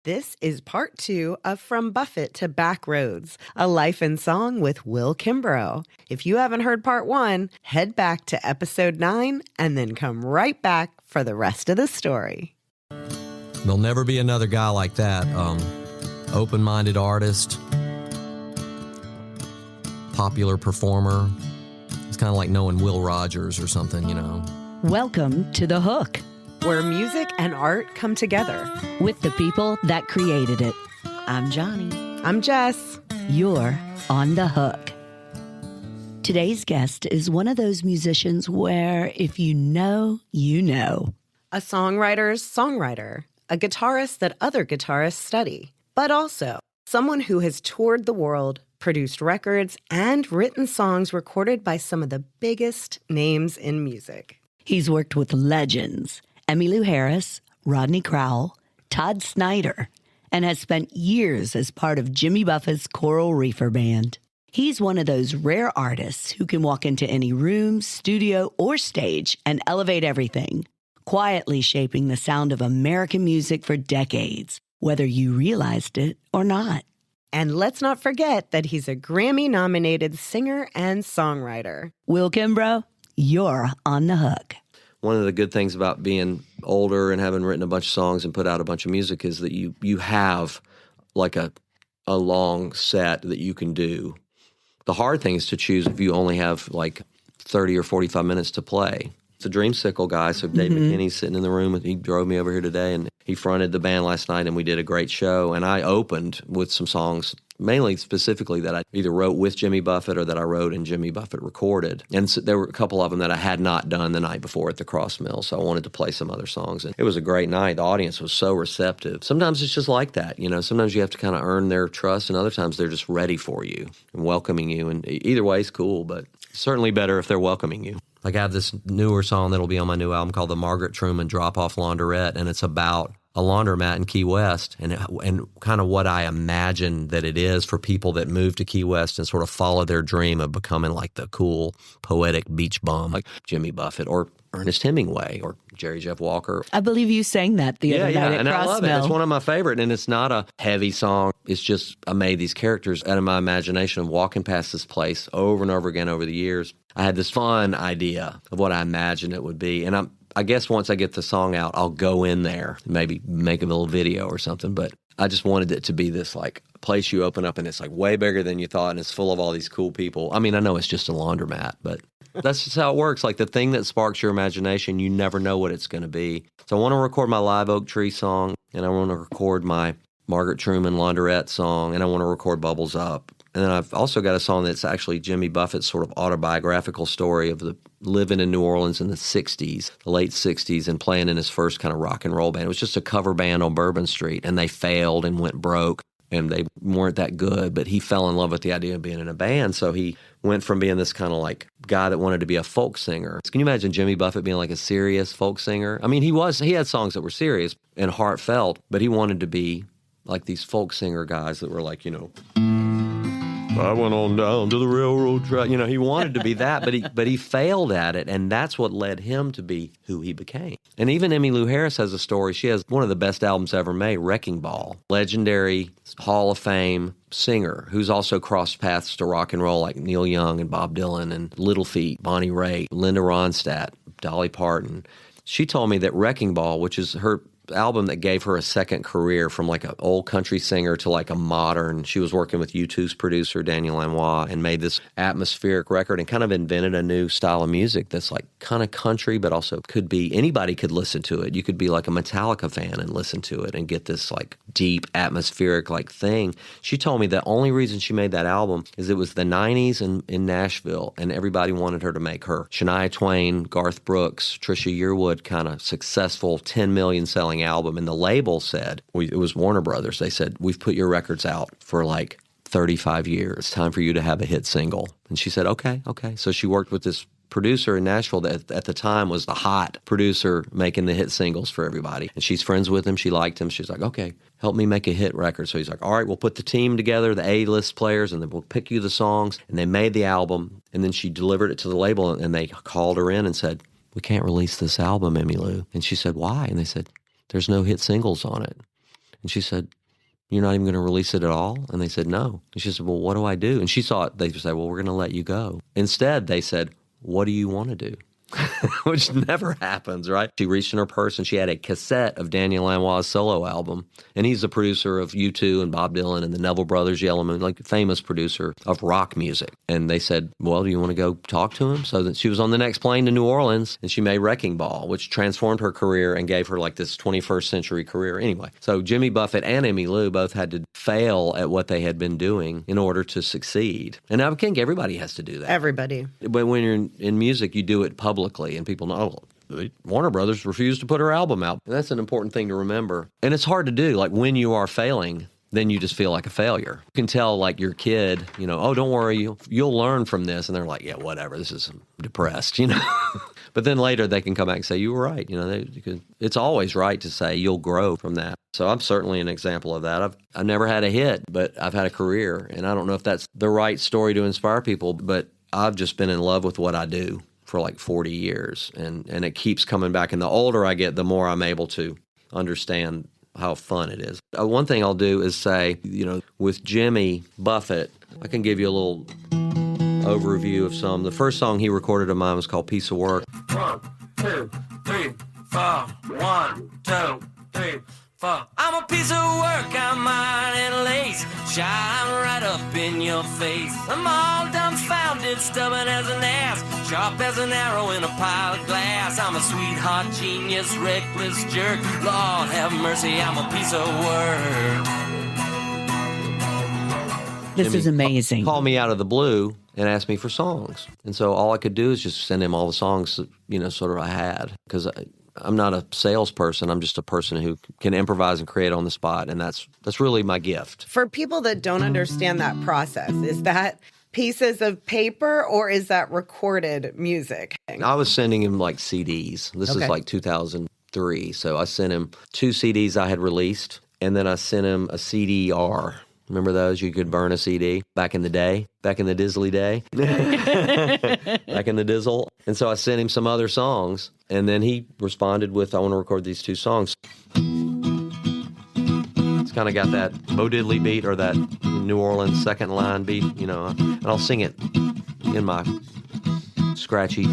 This is part 2 of From Buffett to Backroads, a life in song with Will Kimbrough. If you haven't heard part 1, head back to episode 9 and then come right back for the rest of the story. There'll never be another guy like that. Open-minded artist, popular performer. It's kind of like knowing Will Rogers or something, you know. Welcome to The Hook, where music and art come together with the people that created it. I'm Johnny. I'm Jess. You're on The Hook. Today's guest is one of those musicians where if you know, you know. A songwriter's songwriter, a guitarist that other guitarists study, but also someone who has toured the world, produced records, and written songs recorded by some of the biggest names in music. He's worked with legends, Emmylou Harris, Rodney Crowell, Todd Snider, and has spent years as part of Jimmy Buffett's Coral Reefer Band. He's one of those rare artists who can walk into any room, studio, or stage and elevate everything, quietly shaping the sound of American music for decades, whether you realized it or not. And let's not forget that he's a Grammy-nominated singer and songwriter. Will Kimbrough, you're on The Hook. One of the good things about being older and having written a bunch of songs and put out a bunch of music is that you have like a long set that you can do. The hard thing is to choose if you only have like 30 or 45 minutes to play. It's a dreamsicle guy, so Dave McKinney's sitting in the room. He drove me over here today, and he fronted the band last night, and we did a great show. And I opened with some songs, mainly specifically that I either wrote with Jimmy Buffett or that I wrote and Jimmy Buffett recorded. And so there were a couple of them that I had not done the night before at the Cross Mill, so I wanted to play some other songs. And it was a great night. The audience was so receptive. Sometimes it's just like that, you know. Sometimes you have to kind of earn their trust, and other times they're just ready for you and welcoming you. And either way is cool, but certainly better if they're welcoming you. Like I have this newer song that'll be on my new album called The Margaret Truman Drop-Off Laundrette, and it's about a laundromat in Key West and kind of what I imagine that it is for people that move to Key West and sort of follow their dream of becoming like the cool, poetic beach bum like Jimmy Buffett or Ernest Hemingway or Jerry Jeff Walker. I believe you sang that the other night at and I love Crossmill. it. It's one of my favorite, and it's not a heavy song. It's just I made these characters out of my imagination of walking past this place over and over again over the years. I had this fun idea of what I imagined it would be, and I guess once I get the song out, I'll go in there, maybe make a little video or something, but I just wanted it to be this like place you open up and it's like way bigger than you thought and it's full of all these cool people. I mean, I know it's just a laundromat, but that's just how it works. Like the thing that sparks your imagination, you never know what it's going to be. So I want to record my Live Oak Tree song, and I want to record my Margaret Truman Laundrette song, and I want to record Bubbles Up. And then I've also got a song that's actually Jimmy Buffett's sort of autobiographical story of the living in New Orleans in the 60s, the late 60s, and playing in his first kind of rock and roll band. It was just a cover band on Bourbon Street, and they failed and went broke, and they weren't that good, but he fell in love with the idea of being in a band, so he went from being this kind of like guy that wanted to be a folk singer. Can you imagine Jimmy Buffett being like a serious folk singer? I mean, he had songs that were serious and heartfelt, but he wanted to be like these folk singer guys that were like, you know, I went on down to the railroad track. You know, he wanted to be that, but he failed at it, and that's what led him to be who he became. And even Emmylou Harris has a story. She has one of the best albums ever made, Wrecking Ball. Legendary Hall of Fame singer who's also crossed paths to rock and roll like Neil Young and Bob Dylan and Little Feat, Bonnie Raitt, Linda Ronstadt, Dolly Parton. She told me that Wrecking Ball, which is her album that gave her a second career from like an old country singer to like a modern. She was working with U2's producer, Daniel Lanois, and made this atmospheric record and kind of invented a new style of music that's like kind of country, but also could be, anybody could listen to it. You could be like a Metallica fan and listen to it and get this like deep atmospheric like thing. She told me the only reason she made that album is it was the 90s in Nashville, and everybody wanted her to make her Shania Twain, Garth Brooks, Trisha Yearwood kind of successful 10 million selling album, and the label said, it was Warner Brothers, they said, we've put your records out for like 35 years. It's time for you to have a hit single. And she said, okay. So she worked with this producer in Nashville that at the time was the hot producer making the hit singles for everybody. And she's friends with him. She liked him. She's like, okay, help me make a hit record. So he's like, all right, we'll put the team together, the A-list players, and then we'll pick you the songs. And they made the album. And then she delivered it to the label, and they called her in and said, we can't release this album, Emmylou. And she said, why? And they said, there's no hit singles on it. And she said, "You're not even going to release it at all?" And they said, "No." And she said, "Well, what do I do?" And she thought they would say, "Well, we're going to let you go." Instead, they said, "What do you want to do?" Which never happens, right? She reached in her purse and she had a cassette of Daniel Lanois' solo album. And he's the producer of U2 and Bob Dylan and the Neville Brothers, Yellow Moon, like a famous producer of rock music. And they said, "Well, do you want to go talk to him?" So that she was on the next plane to New Orleans and she made Wrecking Ball, which transformed her career and gave her like this 21st century career. Anyway, so Jimmy Buffett and Emmylou both had to fail at what they had been doing in order to succeed. And I think everybody has to do that. Everybody. But when you're in music, you do it publicly, and people know, Warner Brothers refused to put her album out. And that's an important thing to remember. And it's hard to do. Like, when you are failing, then you just feel like a failure. You can tell, like, your kid, "Oh, don't worry, you'll learn from this." And they're like, "Yeah, whatever, this is depressed," But then later they can come back and say, "You were right." It's always right to say you'll grow from that. So I'm certainly an example of that. I've never had a hit, but I've had a career. And I don't know if that's the right story to inspire people, but I've just been in love with what I do for like 40 years, and it keeps coming back. And the older I get, the more I'm able to understand how fun it is. One thing I'll do is say, with Jimmy Buffett, I can give you a little overview of some. The first song he recorded of mine was called Piece of Work. 1, 2, 3, 4. 1, 2, 3, 4. I'm a piece of work, I'm iron and lace, shine right up in your face. I'm all dumbfounded, stubborn as an ass, sharp as an arrow in a pile of glass. I'm a sweetheart, genius, reckless jerk. Lord have mercy, I'm a piece of work. This is amazing. Called me out of the blue and asked me for songs. And so all I could do is just send him all the songs that, sort of I had. Because I'm not a salesperson. I'm just a person who can improvise and create on the spot. And that's really my gift. For people that don't understand that process, is that pieces of paper or is that recorded music? I was sending him like CDs. This is like 2003. So I sent him 2 CDs I had released. And then I sent him a CDR. Remember those? You could burn a CD back in the day, back in the Dizzly day, back in the Dizzle. And so I sent him some other songs, and then he responded with, "I want to record these 2 songs." It's kind of got that Bo Diddley beat or that New Orleans second line beat, and I'll sing it in my scratchy,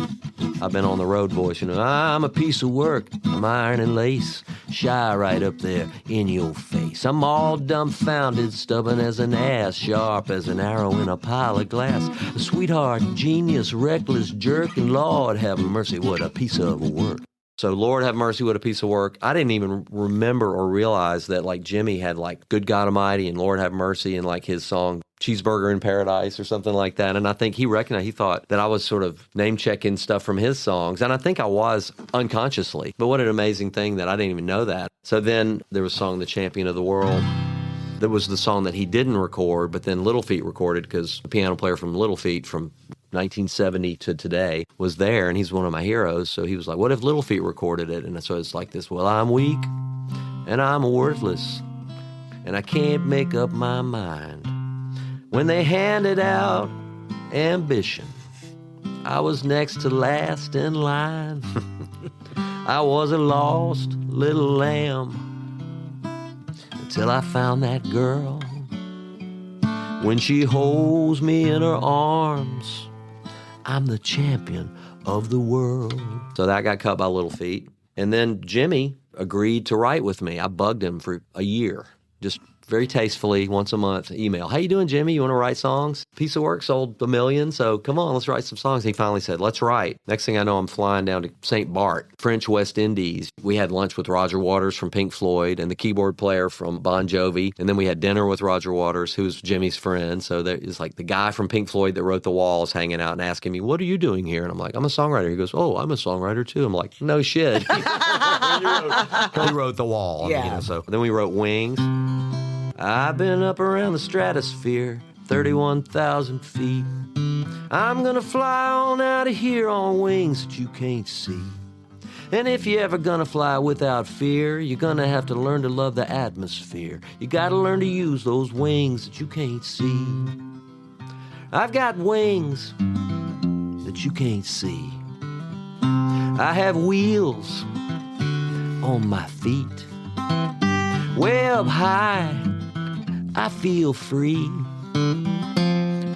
I've been on the road voice, I'm a piece of work, I'm iron and lace, shy right up there in your face. I'm all dumbfounded, stubborn as an ass, sharp as an arrow in a pile of glass. A sweetheart, genius, reckless jerk, and Lord have mercy, what a piece of work. So Lord have mercy, what a piece of work. I didn't even remember or realize that like Jimmy had like Good God Almighty and Lord have mercy and like his song Cheeseburger in Paradise or something like that. And I think he recognized, he thought that I was sort of name checking stuff from his songs. And I think I was unconsciously. But what an amazing thing that I didn't even know that. So then there was a song, The Champion of the World. That was the song that he didn't record, but then Little Feat recorded because the piano player from Little Feat from 1970 to today was there, and he's one of my heroes. So he was like, what if Little Feat recorded it? And so it's like this, well, I'm weak, and I'm worthless, and I can't make up my mind. When they handed out ambition, I was next to last in line. I was a lost little lamb until I found that girl. When she holds me in her arms, I'm the champion of the world. So that got cut by Little Feat. And then Jimmy agreed to write with me. I bugged him for a year, just very tastefully, once a month, email. How you doing, Jimmy? You want to write songs? Piece of work, sold 1 million, so come on, let's write some songs. He finally said, let's write. Next thing I know, I'm flying down to St. Bart, French West Indies. We had lunch with Roger Waters from Pink Floyd and the keyboard player from Bon Jovi. And then we had dinner with Roger Waters, who's Jimmy's friend. So there is like the guy from Pink Floyd that wrote The Walls hanging out and asking me, what are you doing here? And I'm like, I'm a songwriter. He goes, oh, I'm a songwriter too. I'm like, no shit. He wrote The Wall. Yeah. So then we wrote Wings. I've been up around the stratosphere, 31,000 feet. I'm gonna fly on out of here on wings that you can't see. And if you're ever gonna fly without fear, you're gonna have to learn to love the atmosphere. You gotta learn to use those wings that you can't see. I've got wings that you can't see. I have wheels on my feet. Way up high, I feel free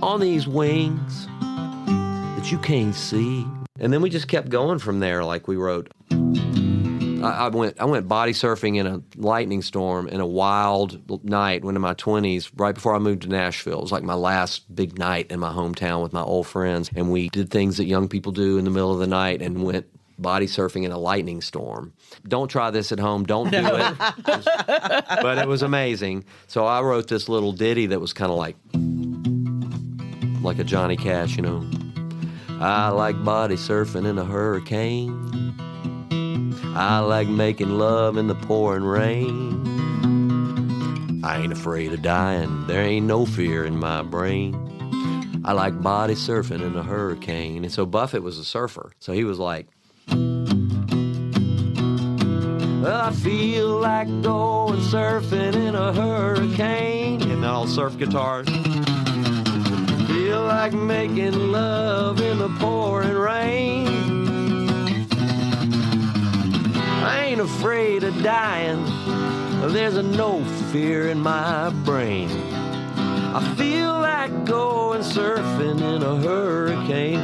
on these wings that you can't see. And then we just kept going from there. Like we wrote, I went body surfing in a lightning storm in a wild night when in my 20s, right before I moved to Nashville. It was like my last big night in my hometown with my old friends. And we did things that young people do in the middle of the night and went body surfing in a lightning storm. Don't try this at home. Don't do it. But it was amazing. So I wrote this little ditty that was kind of like a Johnny Cash, you know. I like body surfing in a hurricane. I like making love in the pouring rain. I ain't afraid of dying. There ain't no fear in my brain. I like body surfing in a hurricane. And so Buffett was a surfer. So he was like, well, I feel like going surfing in a hurricane. And all surf guitars. Feel like making love in the pouring rain. I ain't afraid of dying. There's no fear in my brain. I feel like going surfing in a hurricane.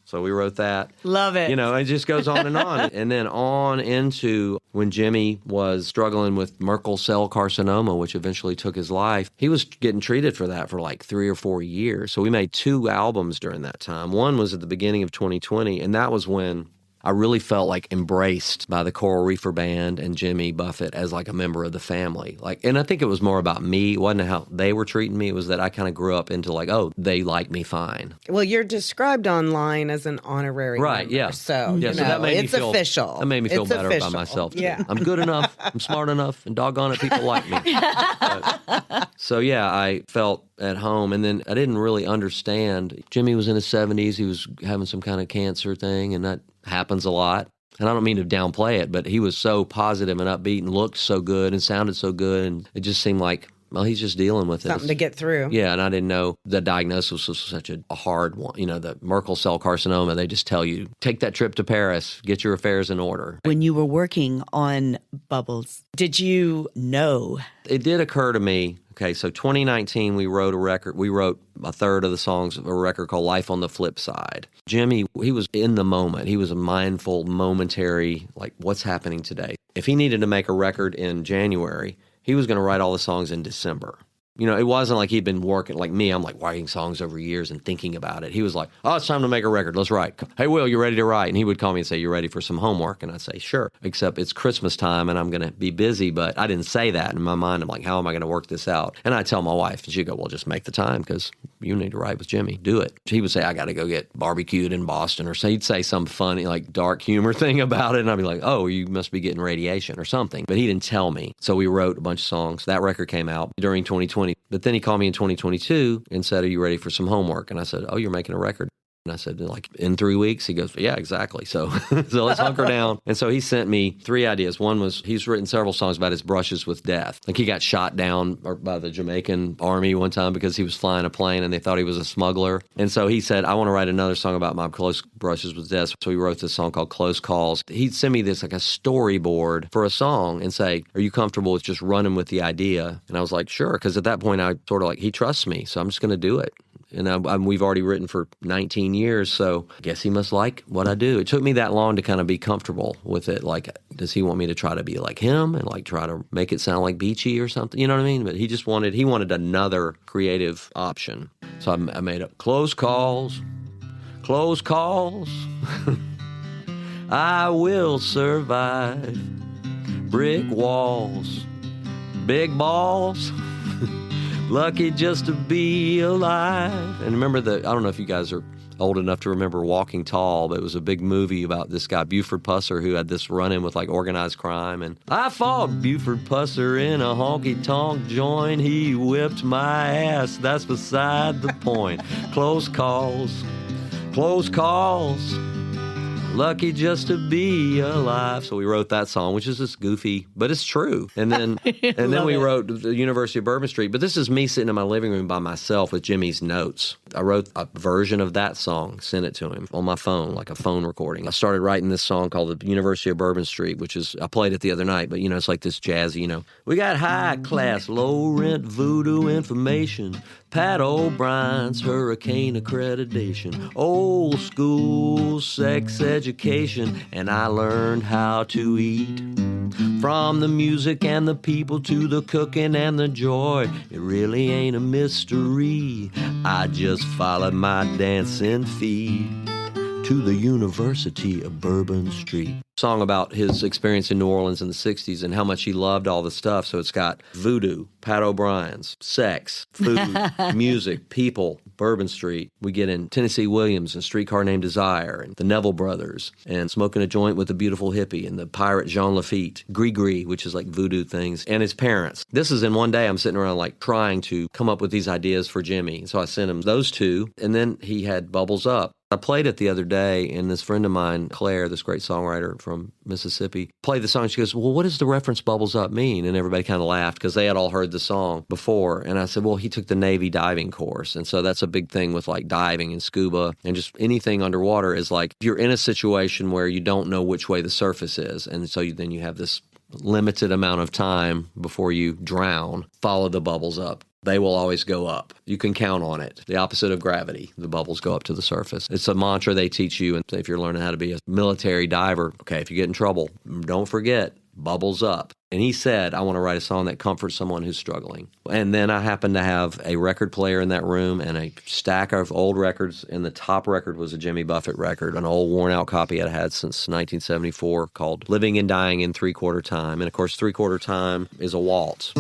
So we wrote that. Love it. You know, it just goes on and on. And then on into when Jimmy was struggling with Merkel cell carcinoma, which eventually took his life. He was getting treated for that for like 3 or 4 years. So we made 2 albums during that time. One was at the beginning of 2020, and that was when I really felt like embraced by the Coral Reefer Band and Jimmy Buffett as like a member of the family. Like, and I think it was more about me. It wasn't how they were treating me. It was that I kind of grew up into like, oh, they like me fine. Well, you're described online as an honorary member, yeah. So, Yeah, you so know, that made it's me feel, official. That made me feel It's better official. about myself, too. Yeah. I'm good enough. I'm smart enough. And doggone it, people like me. So, yeah, I felt at home. And then I didn't really understand. Jimmy was in his 70s. He was having some kind of cancer thing, and that happens a lot. And I don't mean to downplay it, but he was so positive and upbeat and looked so good and sounded so good. And it just seemed like, well, he's just dealing with it. Something to get through. Yeah, and I didn't know the diagnosis was such a hard one. You know, the Merkel cell carcinoma, they just tell you, take that trip to Paris, get your affairs in order. When you were working on Bubbles, did you know? It did occur to me, okay, so 2019 we wrote a record. We wrote a third of the songs of a record called Life on the Flip Side. Jimmy, he was in the moment. He was a mindful, momentary, like, what's happening today? If he needed to make a record in January, he was going to write all the songs in December. You know, it wasn't like he'd been working like me. I'm like writing songs over years and thinking about it. He was like, oh, it's time to make a record. Let's write. Hey, Will, you ready to write? And he would call me and say, you ready for some homework? And I'd say, sure, except it's Christmas time and I'm going to be busy. But I didn't say that in my mind. I'm like, how am I going to work this out? And I tell my wife, and she'd go, well, just make the time because you need to write with Jimmy. Do it. He would say, I got to go get barbecued in Boston. Or so he'd say some funny, like dark humor thing about it. And I'd be like, oh, you must be getting radiation or something. But he didn't tell me. So we wrote a bunch of songs. That record came out during 2020. But then he called me in 2022 and said, are you ready for some homework? And I said, oh, you're making a record. And I said, like, in 3 weeks? He goes, yeah, exactly. So let's hunker down. And so he sent me 3 ideas. One was he's written several songs about his brushes with death. Like he got shot down by the Jamaican army one time because he was flying a plane and they thought he was a smuggler. And so he said, I want to write another song about my close brushes with death. So he wrote this song called Close Calls. He'd send me this like a storyboard for a song and say, are you comfortable with just running with the idea? And I was like, sure. Because at that point, I sort of like, he trusts me. So I'm just going to do it. And we've already written for 19 years, so I guess he must like what I do. It took me that long to kind of be comfortable with it. Like, does he want me to try to be like him and like try to make it sound like beachy or something? You know what I mean? But he just wanted another creative option. So I made up Close Calls, Close Calls. I will survive. Brick walls, big balls. Lucky just to be alive. And remember I don't know if you guys are old enough to remember Walking Tall, but it was a big movie about this guy, Buford Pusser, who had this run-in with like organized crime. And I fought Buford Pusser in a honky-tonk joint. He whipped my ass. That's beside the point. Close calls, close calls. lucky just to be alive. So we wrote that song, which is just goofy, but it's true. And then we wrote the University of Bourbon Street. But this is me sitting in my living room by myself with Jimmy's notes. I wrote a version of that song, sent it to him on my phone, like a phone recording. I started writing this song called the University of Bourbon Street, which is, I played it the other night, but it's like this jazzy, we got high class, low rent voodoo information, Pat O'Brien's hurricane accreditation, old school sex education, and I learned how to eat. From the music and the people to the cooking and the joy, it really ain't a mystery. I just followed my dancing feet to the University of Bourbon Street. Song about his experience in New Orleans in the 60s and how much he loved all the stuff. So it's got voodoo, Pat O'Brien's, sex, food, music, people, Bourbon Street. We get in Tennessee Williams and Streetcar Named Desire and the Neville Brothers and Smoking a Joint with a Beautiful Hippie and the pirate Jean Lafitte, Gris-Gris, which is like voodoo things, and his parents. This is in one day I'm sitting around like trying to come up with these ideas for Jimmy. So I sent him those two, and then he had Bubbles Up. I played it the other day, and this friend of mine, Claire, this great songwriter from Mississippi, played the song. She goes, well, what does the reference Bubbles Up mean? And everybody kind of laughed because they had all heard the song before. And I said, well, he took the Navy diving course. And so that's a big thing with like diving and scuba and just anything underwater is like if you're in a situation where you don't know which way the surface is. And so then you have this limited amount of time before you drown, follow the bubbles up. They will always go up. You can count on it. The opposite of gravity. The bubbles go up to the surface. It's a mantra they teach you. And if you're learning how to be a military diver, okay, if you get in trouble, don't forget, bubbles up. And he said, I want to write a song that comforts someone who's struggling. And then I happened to have a record player in that room and a stack of old records. And the top record was a Jimmy Buffett record, an old worn-out copy I'd had since 1974 called Living and Dying in Three-Quarter Time. And, of course, three-quarter time is a waltz.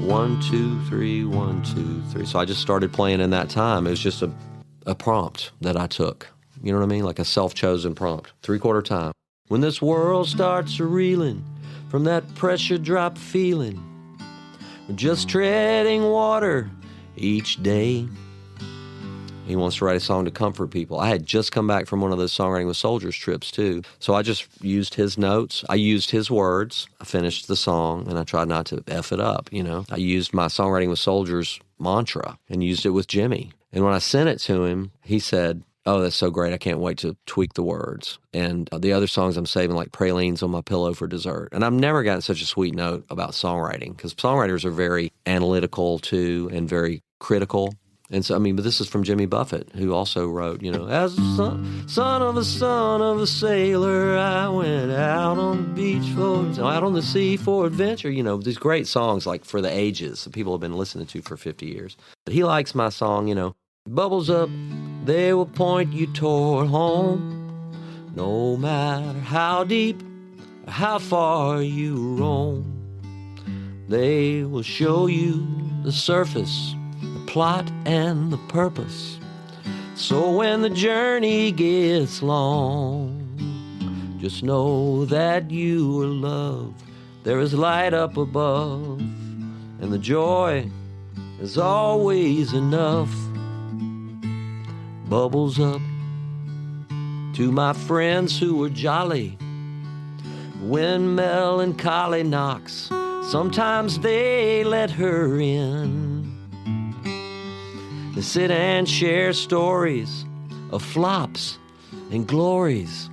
1, 2, 3, 1, 2, 3. So I just started playing in that time. It was just a prompt that I took. You know what I mean? Like a self-chosen prompt. Three-quarter time. When this world starts reeling from that pressure drop feeling, we're just treading water each day. He wants to write a song to comfort people. I had just come back from one of those Songwriting with Soldiers trips, too. So I just used his notes. I used his words. I finished the song, and I tried not to F it up, I used my Songwriting with Soldiers mantra and used it with Jimmy. And when I sent it to him, he said, oh, that's so great. I can't wait to tweak the words. And the other songs I'm saving, like Pralines on My Pillow for Dessert. And I've never gotten such a sweet note about songwriting because songwriters are very analytical, too, and very critical. And so, but this is from Jimmy Buffett, who also wrote, as a son of a sailor, I went out on the beach out on the sea for adventure. These great songs like for the ages that people have been listening to for 50 years. But he likes my song, Bubbles up, they will point you toward home. No matter how deep or how far you roam, they will show you the surface, plot and the purpose. So when the journey gets long, just know that you are loved. There is light up above, and the joy is always enough. Bubbles up to my friends who are jolly. When melancholy knocks, sometimes they let her in. They sit and share stories of flops and glories.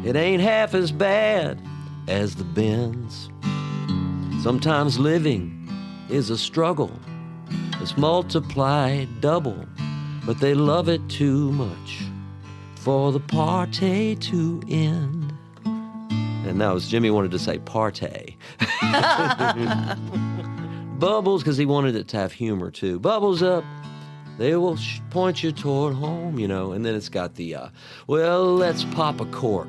It ain't half as bad as the bends. Sometimes living is a struggle. It's multiplied double, but they love it too much for the party to end. And that was Jimmy wanted to say party. Bubbles, because he wanted it to have humor too. Bubbles up. They will point you toward home, and then it's got the, well, let's pop a cork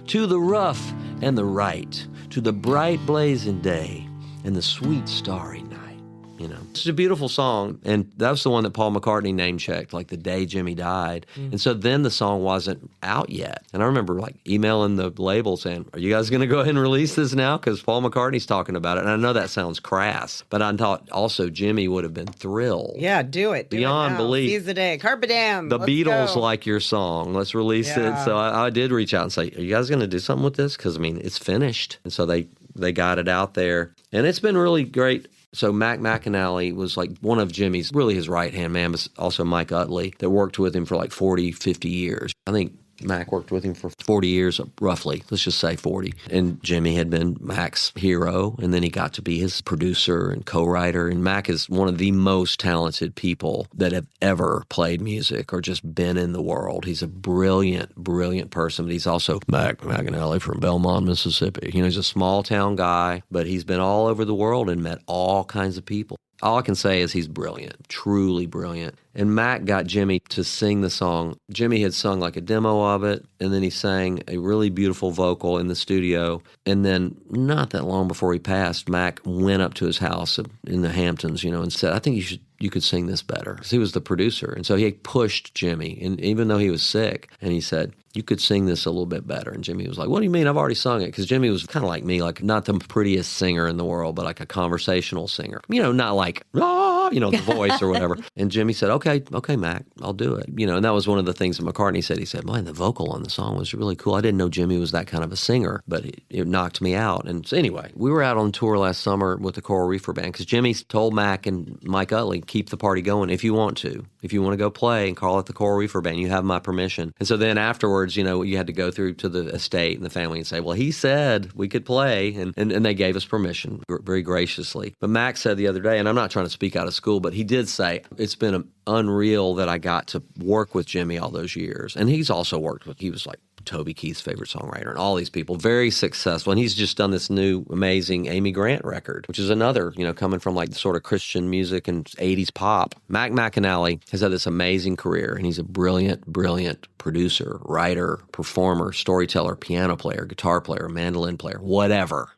to the rough and the right, to the bright blazing day and the sweet starry night. you know. It's a beautiful song, and that was the one that Paul McCartney name-checked, like the day Jimmy died. And so then the song wasn't out yet. And I remember like emailing the label saying, are you guys going to go ahead and release this now? Because Paul McCartney's talking about it. And I know that sounds crass, but I thought also Jimmy would have been thrilled. Yeah, do it. Beyond belief. Seize the day. Carpe diem. The Let's Beatles go. like your song. Let's release it. So I did reach out and say, are you guys going to do something with this? Because, I mean, it's finished. And so they got it out there. And it's been really great. So Mac McAnally was like one of Jimmy's, really his right-hand man, but also Mike Utley, that worked with him for like 40, 50 years. I think Mac worked with him for 40 years, roughly. Let's just say 40. And Jimmy had been Mac's hero, and then he got to be his producer and co-writer. And Mac is one of the most talented people that have ever played music or just been in the world. He's a brilliant, brilliant person, but he's also Mac McAnally from Belmont, Mississippi. You know, he's a small-town guy, but he's been all over the world and met all kinds of people. All I can say is he's brilliant, truly brilliant. And Mac got Jimmy to sing the song. Jimmy had sung like a demo of it, and then he sang a really beautiful vocal in the studio. And then not that long before he passed, Mac went up to his house in the Hamptons, you know, and said, I think you could sing this better. Because he was the producer. And so he pushed Jimmy, and even though he was sick, and he said, you could sing this a little bit better. And Jimmy was like, what do you mean? I've already sung it. Because Jimmy was kind of like me, like not the prettiest singer in the world, but like a conversational singer. You know, not like, ah, you know, the voice or whatever. And Jimmy said, okay, Mac, I'll do it. You know, and that was one of the things that McCartney said. He said, man, the vocal on the song was really cool. I didn't know Jimmy was that kind of a singer, but it knocked me out. And so anyway, we were out on tour last summer with the Coral Reefer Band because Jimmy told Mac and Mike Utley, keep the party going if you want to. If you want to go play and call it the Coral Reefer Band, you have my permission. And so then afterwards, you know, you had to go through to the estate and the family and say, well, he said we could play, and they gave us permission very graciously. But Mac said the other day, and I'm not trying to speak out of school, but he did say, it's been unreal that I got to work with Jimmy all those years. And he's also worked with, he was like Toby Keith's favorite songwriter and all these people, very successful. And he's just done this new amazing Amy Grant record, which is another, you know, coming from like the sort of Christian music and 80s pop. Mac McAnally has had this amazing career, and he's a brilliant, brilliant producer, writer, performer, storyteller, piano player, guitar player, mandolin player, whatever,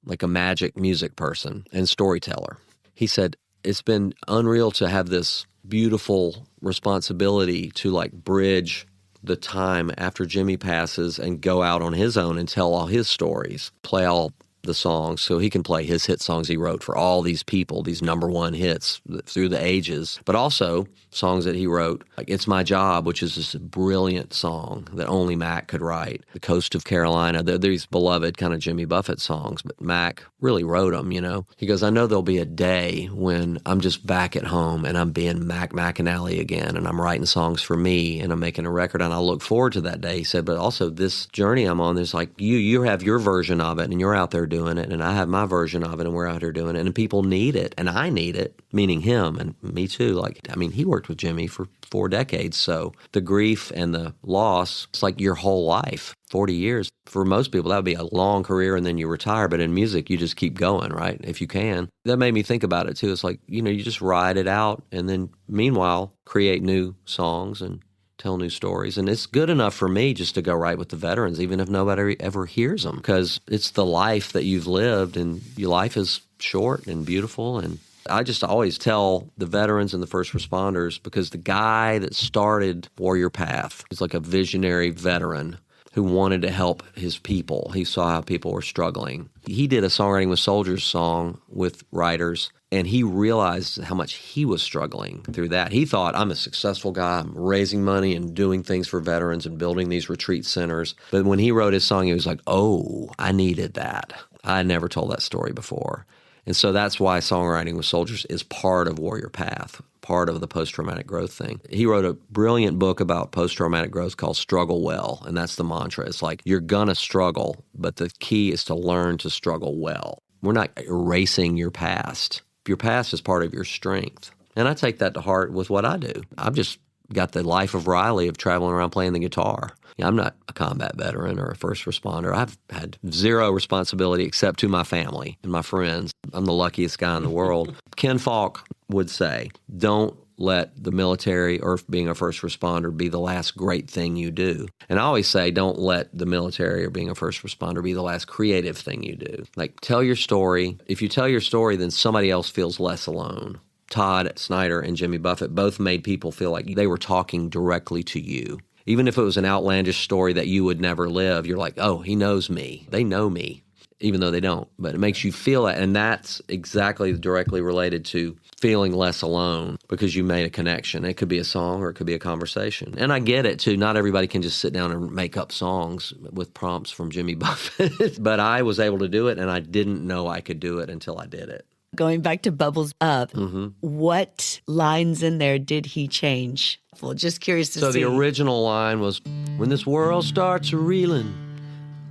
like a magic music person and storyteller. He said, it's been unreal to have this beautiful responsibility to like bridge the time after Jimmy passes and go out on his own and tell all his stories, play all the songs so he can play his hit songs he wrote for all these people, these number one hits through the ages, but also songs that he wrote, like It's My Job, which is this brilliant song that only Mac could write. The Coast of Carolina, they're these beloved kind of Jimmy Buffett songs, but Mac really wrote them, you know. He goes, I know there'll be a day when I'm just back at home and I'm being Mac McAnally again, and I'm writing songs for me, and I'm making a record, and I look forward to that day. He said, but also this journey I'm on, there's like you have your version of it, and you're out there doing it, and I have my version of it, and we're out here doing it, and people need it, and I need it, meaning him and me too. Like, I mean, he worked with Jimmy for 4 decades, so the grief and the loss, it's like your whole life. 40 years. For most people, that would be a long career and then you retire. But in music, you just keep going, right? If you can. That made me think about it too. It's like, you know, you just ride it out and then meanwhile create new songs and tell new stories. And it's good enough for me just to go write with the veterans, even if nobody ever hears them, because it's the life that you've lived, and your life is short and beautiful. And I just always tell the veterans and the first responders, because the guy that started Warrior Path is like a visionary veteran who wanted to help his people. He saw how people were struggling. He did a Songwriting with Soldiers song with writers, and he realized how much he was struggling through that. He thought, I'm a successful guy. I'm raising money and doing things for veterans and building these retreat centers. But when he wrote his song, he was like, oh, I needed that. I never told that story before. And so that's why Songwriting with Soldiers is part of Warrior Path, part of the post-traumatic growth thing. He wrote a brilliant book about post-traumatic growth called Struggle Well, and that's the mantra. It's like, you're gonna struggle, but the key is to learn to struggle well. We're not erasing your past. Your past is part of your strength. And I take that to heart with what I do. I've just got the life of Riley of traveling around playing the guitar. I'm not a combat veteran or a first responder. I've had zero responsibility except to my family and my friends. I'm the luckiest guy in the world. Ken Falk would say, don't let the military or being a first responder be the last great thing you do. And I always say, don't let the military or being a first responder be the last creative thing you do. Like, tell your story. If you tell your story, then somebody else feels less alone. Todd Snyder and Jimmy Buffett both made people feel like they were talking directly to you. Even if it was an outlandish story that you would never live, you're like, oh, he knows me. They know me, even though they don't. But it makes you feel it, and that's exactly directly related to feeling less alone because you made a connection. It could be a song or it could be a conversation. And I get it, too. Not everybody can just sit down and make up songs with prompts from Jimmy Buffett. But I was able to do it, and I didn't know I could do it until I did it. Going back to Bubbles Up, what lines in there did he change? Well, just curious to see. So the original line was, when this world starts reeling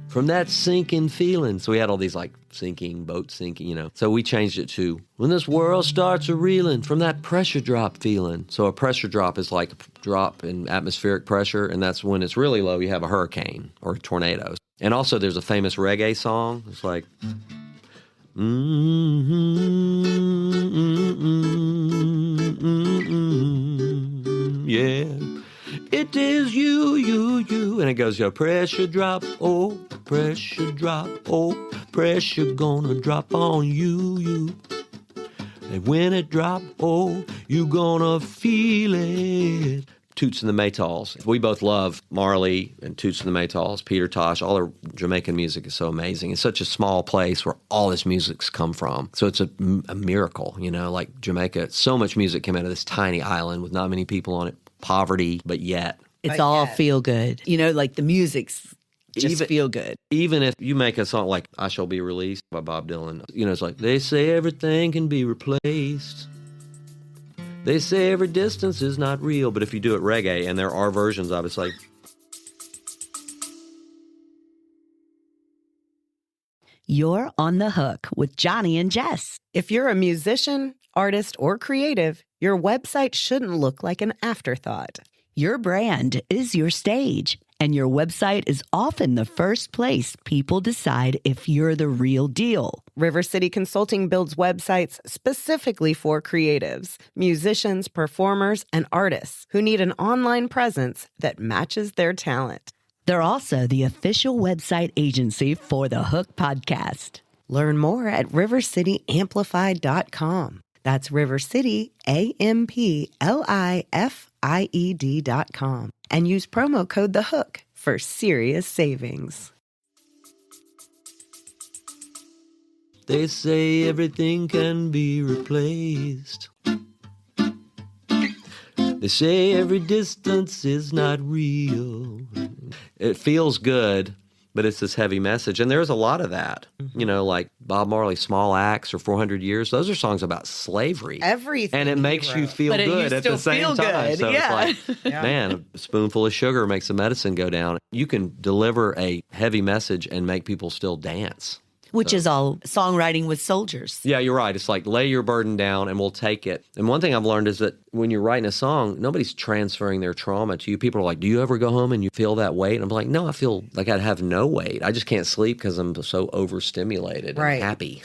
from that sinking feeling. So we had all these like sinking, boat sinking, you know. So we changed it to, when this world starts reeling from that pressure drop feeling. So a pressure drop is like a drop in atmospheric pressure, and that's when it's really low, you have a hurricane or tornadoes. And also there's a famous reggae song. It's like... Yeah, it is you. And it goes, yo, pressure drop, oh, pressure drop, oh, pressure gonna drop on you. And when it drop, oh, you gonna feel it. Toots and the Maytals. We both love Marley and Toots and the Maytals, Peter Tosh. All their Jamaican music is so amazing. It's such a small place where all this music's come from. So it's a miracle, you know, like Jamaica. So much music came out of this tiny island with not many people on it. Poverty, but yet. It's all feel good. You know, like the music's just feel good. Even if you make a song like I Shall Be Released by Bob Dylan, you know, it's like, they say everything can be replaced. They say every distance is not real, but if you do it reggae, and there are versions of it, it's like... You're on the hook with Johnny and Jess. If you're a musician, artist, or creative, your website shouldn't look like an afterthought. Your brand is your stage, and your website is often the first place people decide if you're the real deal. River City Consulting builds websites specifically for creatives, musicians, performers, and artists who need an online presence that matches their talent. They're also the official website agency for the Hook podcast. Learn more at rivercityamplified.com. That's rivercityamplified.com. And use promo code The Hook for serious savings. They say everything can be replaced. They say every distance is not real. It feels good, but it's this heavy message. And there's a lot of that. You know, like Bob Marley, Small Axe or 400 Years. Those are songs about slavery. Everything. And it makes you feel good at the same time. So it's like, man, a spoonful of sugar makes the medicine go down. You can deliver a heavy message and make people still dance. Which is all songwriting with soldiers. Yeah, you're right. It's like, lay your burden down and we'll take it. And one thing I've learned is that when you're writing a song, nobody's transferring their trauma to you. People are like, do you ever go home and you feel that weight? And I'm like, no, I feel like I have no weight. I just can't sleep because I'm so overstimulated and happy.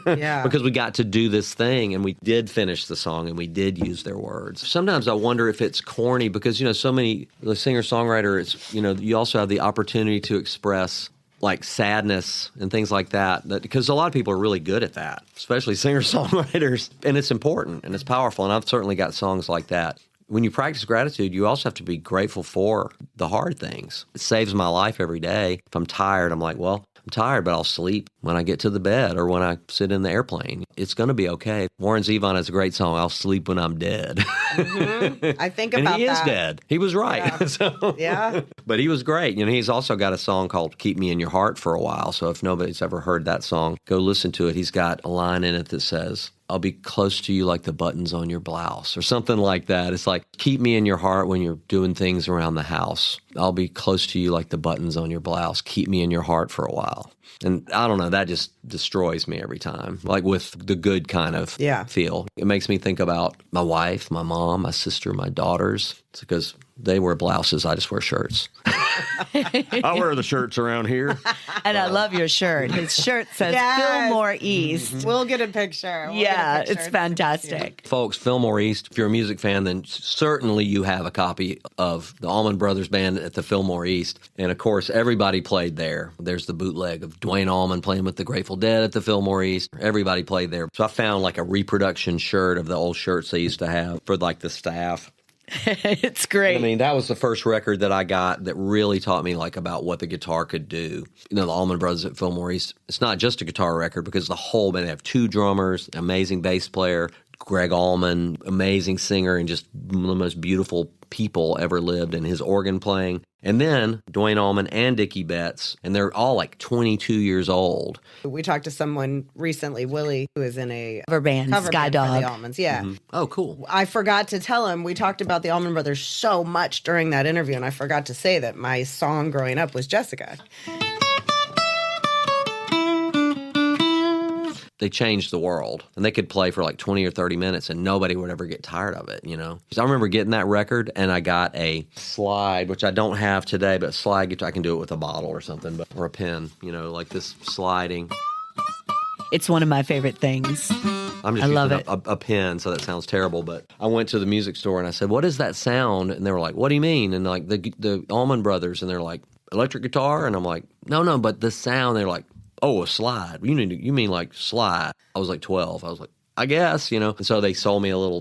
Yeah. Because we got to do this thing and we did finish the song and we did use their words. Sometimes I wonder if it's corny because, you know, so many, the singer-songwriter, it's, you know, you also have the opportunity to express like sadness and things like that, because a lot of people are really good at that, especially singer-songwriters, and it's important and it's powerful, and I've certainly got songs like that. When you practice gratitude, you also have to be grateful for the hard things. It saves my life every day. If I'm tired, I'm like, well, I'm tired, but I'll sleep when I get to the bed or when I sit in the airplane. It's going to be okay. Warren Zevon has a great song, I'll sleep when I'm dead. Mm-hmm. I think about that. And he is dead. He was right. Yeah. Yeah. But he was great. You know, he's also got a song called Keep Me in Your Heart for a While. So if nobody's ever heard that song, go listen to it. He's got a line in it that says, I'll be close to you like the buttons on your blouse or something like that. It's like, keep me in your heart when you're doing things around the house. I'll be close to you like the buttons on your blouse. Keep me in your heart for a while. And I don't know, that just destroys me every time, like with the good kind of feel. It makes me think about my wife, my mom, my sister, my daughters. It's because They wear blouses. I just wear shirts. I wear the shirts around here. And I love your shirt. His shirt says Yes. Fillmore East. Mm-hmm. We'll get a picture. It's fantastic. Folks, Fillmore East, if you're a music fan, then certainly you have a copy of the Allman Brothers Band at the Fillmore East. And, of course, everybody played there. There's the bootleg of Dwayne Allman playing with the Grateful Dead at the Fillmore East. Everybody played there. So I found like a reproduction shirt of the old shirts they used to have for like the staff. It's great. I mean, that was the first record that I got that really taught me like about what the guitar could do. You know, the Allman Brothers at Fillmore East, it's not just a guitar record because the whole band, they have 2 drummers, amazing bass player, Greg Allman, amazing singer, and just one of the most beautiful people ever lived, and his organ playing. And then Dwayne Allman and Dickie Betts, and they're all like 22 years old. We talked to someone recently, Willie, who is in a Cover band, band for the Skydog. Allmans. Yeah. Mm-hmm. Oh, cool. I forgot to tell him, we talked about the Allman Brothers so much during that interview, and I forgot to say that my song growing up was Jessica. They changed the world, and they could play for like 20 or 30 minutes and nobody would ever get tired of it, you know. So I remember getting that record, and I got a slide, which I don't have today, but a slide guitar, I can do it with a bottle or something, or a pen, you know, like this sliding. It's one of my favorite things. I'm just using a pen, so that sounds terrible, but I went to the music store and I said, "What is that sound?" And they were like, "What do you mean?" And like the Allman Brothers, and they're like, "Electric guitar?" And I'm like, "No, but the sound." They're like, "Oh, a slide. You mean like slide?" I was like 12. I was like, "I guess, you know." And so they sold me a little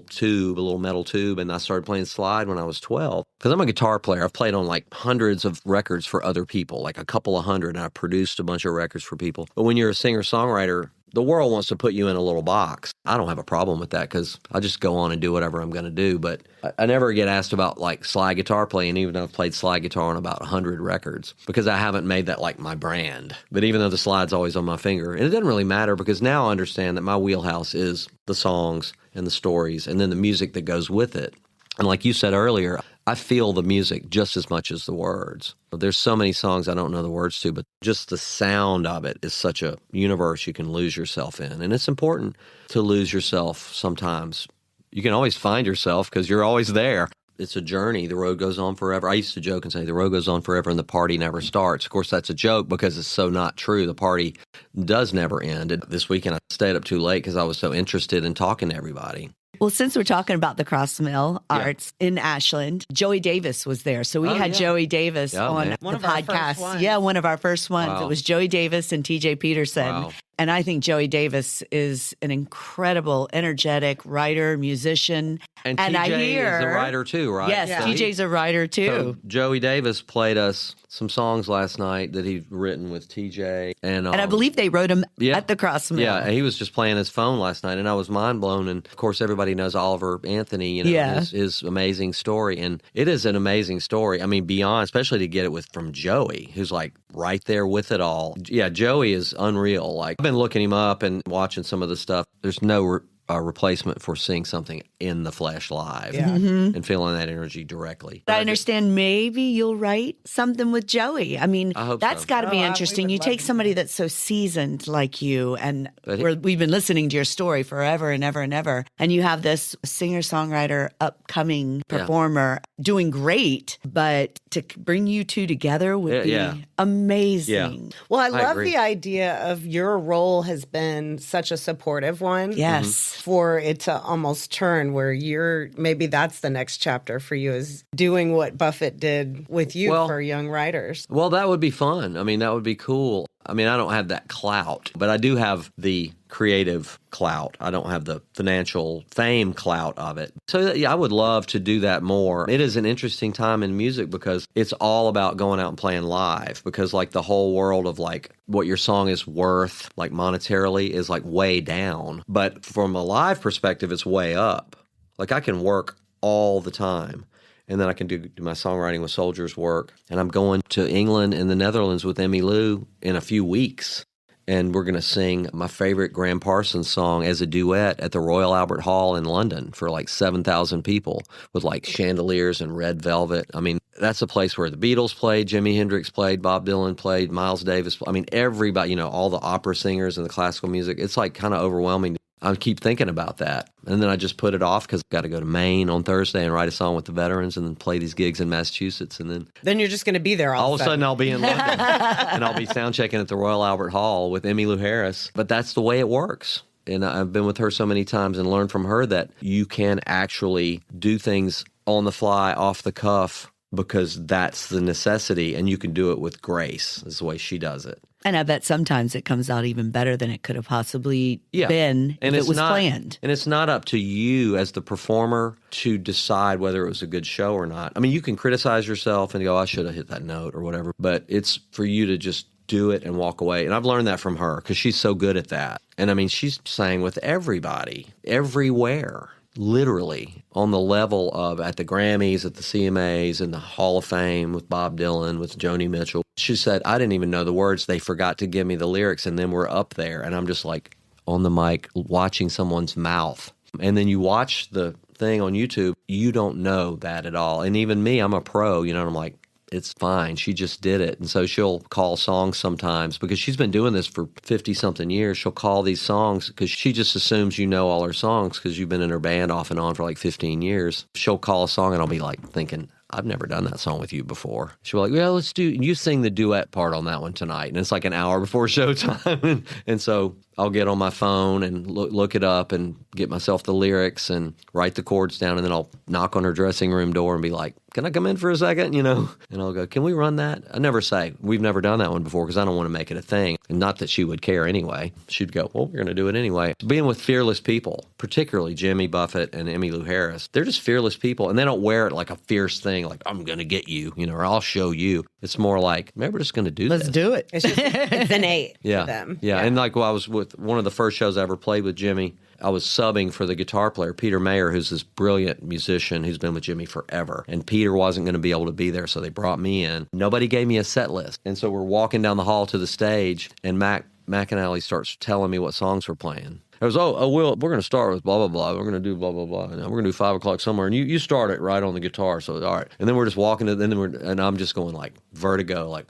metal tube, and I started playing slide when I was 12. Because I'm a guitar player. I've played on like hundreds of records for other people, like a couple of hundred, and I produced a bunch of records for people. But when you're a singer-songwriter, the world wants to put you in a little box. I don't have a problem with that because I just go on and do whatever I'm going to do. But I never get asked about like slide guitar playing, even though I've played slide guitar on about 100 records, because I haven't made that like my brand. But even though the slide's always on my finger, and it doesn't really matter because now I understand that my wheelhouse is the songs and the stories and then the music that goes with it. And like you said earlier, I feel the music just as much as the words. There's so many songs I don't know the words to, but just the sound of it is such a universe you can lose yourself in. And it's important to lose yourself sometimes. You can always find yourself because you're always there. It's a journey. The road goes on forever. I used to joke and say the road goes on forever and the party never starts. Of course, that's a joke because it's so not true. The party does never end. And this weekend I stayed up too late because I was so interested in talking to everybody. Well, since we're talking about the Crossmill Arts in Ashland, Joey Davis was there. So we had Joey Davis on One the of our first podcast. ones. Yeah, one of our first ones. Wow. It was Joey Davis and TJ Peterson. Wow. And I think Joey Davis is an incredible, energetic writer, musician. And I TJ hear, is a writer too, right? Yes, Yeah. TJ's a writer too. So Joey Davis played us some songs last night that he'd written with TJ. And I believe they wrote him yeah. at the Crossmill. Yeah, he was just playing his phone last night, and I was mind blown. And of course, everybody knows Oliver Anthony, you know, his amazing story, and it is an amazing story. I mean, beyond, especially to get it from Joey, who's like right there with it all. Yeah, Joey is unreal. Like I've been looking him up and watching some of the stuff. There's no replacement for seeing something in the flesh live and feeling that energy directly. I understand maybe you'll write something with Joey. I mean, I hope that's so. got to be we interesting. would You love take to. somebody that's so seasoned like you, and But we've been listening to your story forever and ever and ever, and you have this singer-songwriter, upcoming performer doing great, but to bring you two together would be amazing. Well, I I love agree. the idea of your role has been such a supportive one. Yes. For it to almost turn where maybe that's the next chapter for you is doing what Buffett did with you Well- for young writers. Well, that would be fun. I mean, that would be cool. I mean, I don't have that clout, but I do have the creative clout. I don't have the financial fame clout of it. So, yeah, I would love to do that more. It is an interesting time in music because it's all about going out and playing live because, like, the whole world of, like, what your song is worth, like, monetarily is, like, way down. But from a live perspective, it's way up. Like, I can work all the time. And then I can do my songwriting with Soldiers Work. And I'm going to England and the Netherlands with Emmylou in a few weeks. And we're going to sing my favorite Graham Parsons song as a duet at the Royal Albert Hall in London for like 7,000 people with like chandeliers and red velvet. I mean, that's a place where the Beatles played, Jimi Hendrix played, Bob Dylan played, Miles Davis. I mean, everybody, you know, all the opera singers and the classical music. It's like kind of overwhelming. I keep thinking about that. And then I just put it off because I've got to go to Maine on Thursday and write a song with the veterans and then play these gigs in Massachusetts. And then you're just going to be there all of a sudden I'll be in London and I'll be sound checking at the Royal Albert Hall with Emmylou Harris. But that's the way it works. And I've been with her so many times and learned from her that you can actually do things on the fly, off the cuff, because that's the necessity, and you can do it with grace, is the way she does it. And I bet sometimes it comes out even better than it could have possibly been if it was planned. And it's not up to you as the performer to decide whether it was a good show or not. I mean, you can criticize yourself and go, I should have hit that note or whatever, but it's for you to just do it and walk away. And I've learned that from her because she's so good at that. And I mean, she's sang with everybody, everywhere. Literally on the level of at the Grammys, at the CMAs, in the Hall of Fame with Bob Dylan, with Joni Mitchell. She said, I didn't even know the words. They forgot to give me the lyrics, and then we're up there. And I'm just like on the mic watching someone's mouth. And then you watch the thing on YouTube, you don't know that at all. And even me, I'm a pro, and I'm like, it's fine. She just did it. And so she'll call songs sometimes because she's been doing this for 50-something years. She'll call these songs because she just assumes you know all her songs because you've been in her band off and on for like 15 years. She'll call a song and I'll be like thinking, I've never done that song with you before. She'll be like, yeah, you sing the duet part on that one tonight. And it's like an hour before showtime. and so I'll get on my phone and look it up and get myself the lyrics and write the chords down. And then I'll knock on her dressing room door and be like, can I come in for a second? And I'll go, can we run that? I never say, we've never done that one before because I don't want to make it a thing. And not that she would care anyway. She'd go, well, we're going to do it anyway. Being with fearless people, particularly Jimmy Buffett and Emmylou Harris, they're just fearless people. And they don't wear it like a fierce thing, like I'm going to get you, or I'll show you. It's more like, maybe we're just going to do this. Let's do it. It's innate for them. Yeah. And like I was with one of the first shows I ever played with Jimmy, I was subbing for the guitar player, Peter Mayer, who's this brilliant musician who's been with Jimmy forever. And Peter wasn't going to be able to be there, so they brought me in. Nobody gave me a set list. And so we're walking down the hall to the stage, and Mac McAnally starts telling me what songs we're playing. I was, Will, we're going to start with blah, blah, blah. We're going to do blah, blah, blah. And we're going to do 5 o'clock somewhere. And you start it right on the guitar. So, all right. And then we're just walking, and I'm just going like vertigo, like.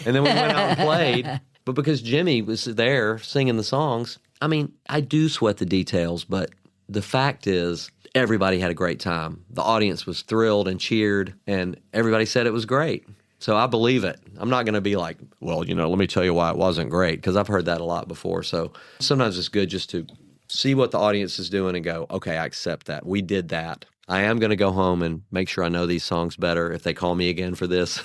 And then we went out and played. But because Jimmy was there singing the songs, I mean, I do sweat the details, but the fact is everybody had a great time. The audience was thrilled and cheered, and everybody said it was great. So I believe it. I'm not going to be like, well, let me tell you why it wasn't great, because I've heard that a lot before. So sometimes it's good just to see what the audience is doing and go, okay, I accept that. We did that. I am going to go home and make sure I know these songs better if they call me again for this.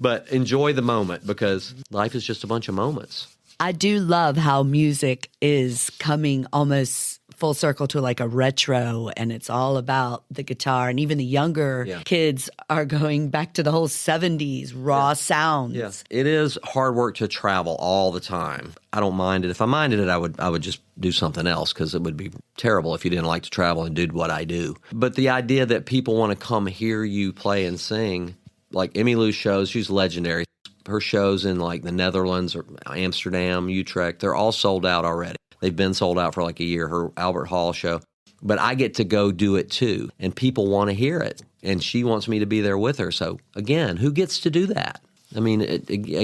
But enjoy the moment, because life is just a bunch of moments. I do love how music is coming almost full circle to like a retro, and it's all about the guitar. And even the younger kids are going back to the whole 70s raw sounds. Yes, it is hard work to travel all the time. I don't mind it. If I minded it, I would just do something else, because it would be terrible if you didn't like to travel and did what I do. But the idea that people want to come hear you play and sing, like Emmylou's shows, she's legendary. Her shows in like the Netherlands or Amsterdam, Utrecht, they're all sold out already. They've been sold out for like a year, her Albert Hall show. But I get to go do it too, and people want to hear it. And she wants me to be there with her. So again, who gets to do that? I mean,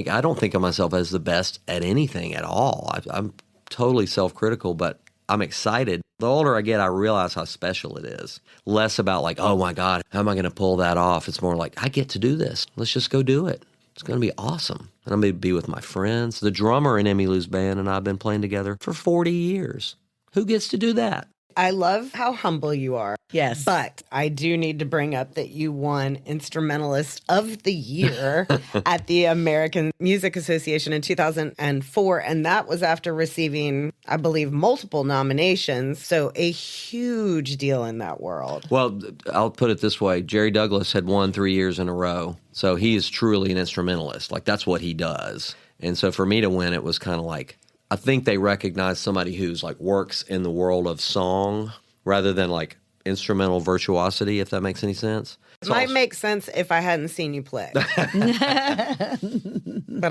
I don't think of myself as the best at anything at all. I'm totally self-critical, but I'm excited. The older I get, I realize how special it is. Less about like, oh my God, how am I going to pull that off? It's more like, I get to do this. Let's just go do it. It's going to be awesome. And I'm going to be with my friends. The drummer in Emmylou's band and I have been playing together for 40 years. Who gets to do that? I love how humble you are. Yes. But I do need to bring up that you won Instrumentalist of the Year at the American Music Association in 2004. And that was after receiving, I believe, multiple nominations. So a huge deal in that world. Well, I'll put it this way. Jerry Douglas had won 3 years in a row. So he is truly an instrumentalist. Like, that's what he does. And so for me to win, it was kind of like, I think they recognize somebody who's like works in the world of song rather than like instrumental virtuosity, if that makes any sense. It might make sense if I hadn't seen you play. But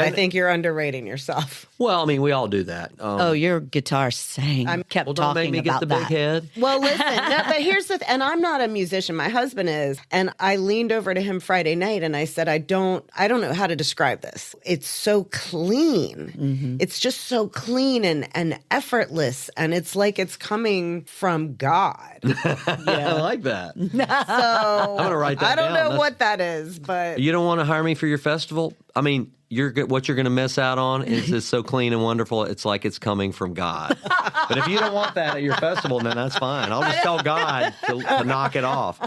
I think you're underrating yourself. Well, I mean, we all do that. Your guitar sang. I kept don't talking make me about get the that. big head. Well, listen, but here's the and I'm not a musician. My husband is. And I leaned over to him Friday night and I said, I don't know how to describe this. It's so clean. Mm-hmm. It's just so clean and effortless. And it's like it's coming from God. I like that. So I'm going to write that I don't down. know what that is, but You don't want to hire me for your festival? I mean, what you're going to miss out on is it's so clean and wonderful. It's like it's coming from God. But if you don't want that at your festival, then that's fine. I'll just tell God to knock it off.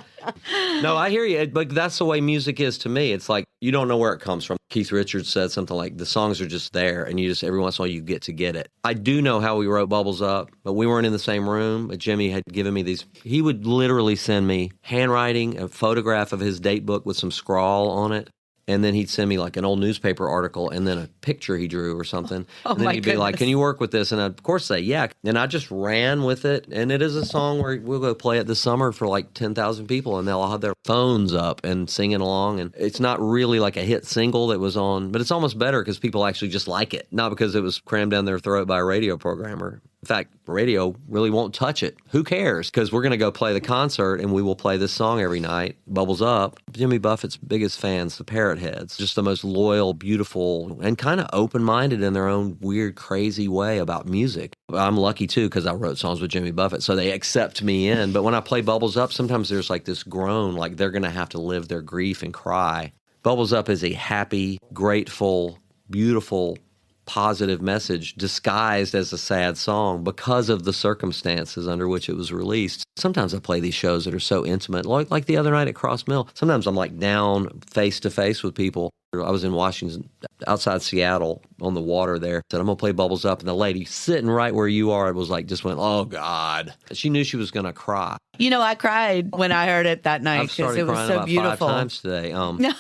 No, I hear you. But that's the way music is to me. It's like you don't know where it comes from. Keith Richards said something like the songs are just there, and you just every once in a while you get to get it. I do know how we wrote Bubbles Up, but we weren't in the same room. But Jimmy had given me these. He would literally send me handwriting, a photograph of his date book with some scrawl on it. And then he'd send me like an old newspaper article and then a picture he drew or something. And then he'd be like, can you work with this? And I'd, of course, say, yeah. And I just ran with it. And it is a song where we'll go play it this summer for like 10,000 people. And they'll all have their phones up and singing along. And it's not really like a hit single that was on, but it's almost better because people actually just like it. Not because it was crammed down their throat by a radio programmer. In fact, radio really won't touch it. Who cares? Because we're going to go play the concert and we will play this song every night, Bubbles Up. Jimmy Buffett's biggest fans, the Parrot Heads, just the most loyal, beautiful, and kind of open-minded in their own weird, crazy way about music. I'm lucky, too, because I wrote songs with Jimmy Buffett, so they accept me in. But when I play Bubbles Up, sometimes there's like this groan, like they're going to have to live their grief and cry. Bubbles Up is a happy, grateful, beautiful, positive message disguised as a sad song because of the circumstances under which it was released. Sometimes I play these shows that are so intimate, like the other night at Cross Mill. Sometimes I'm like down face to face with people. I was in Washington, outside Seattle, on the water there. Said, I'm going to play Bubbles Up. And the lady sitting right where you are was like, just went, oh, God. She knew she was going to cry. You know, I cried when I heard it that night because it was so about beautiful. 5 times today. No.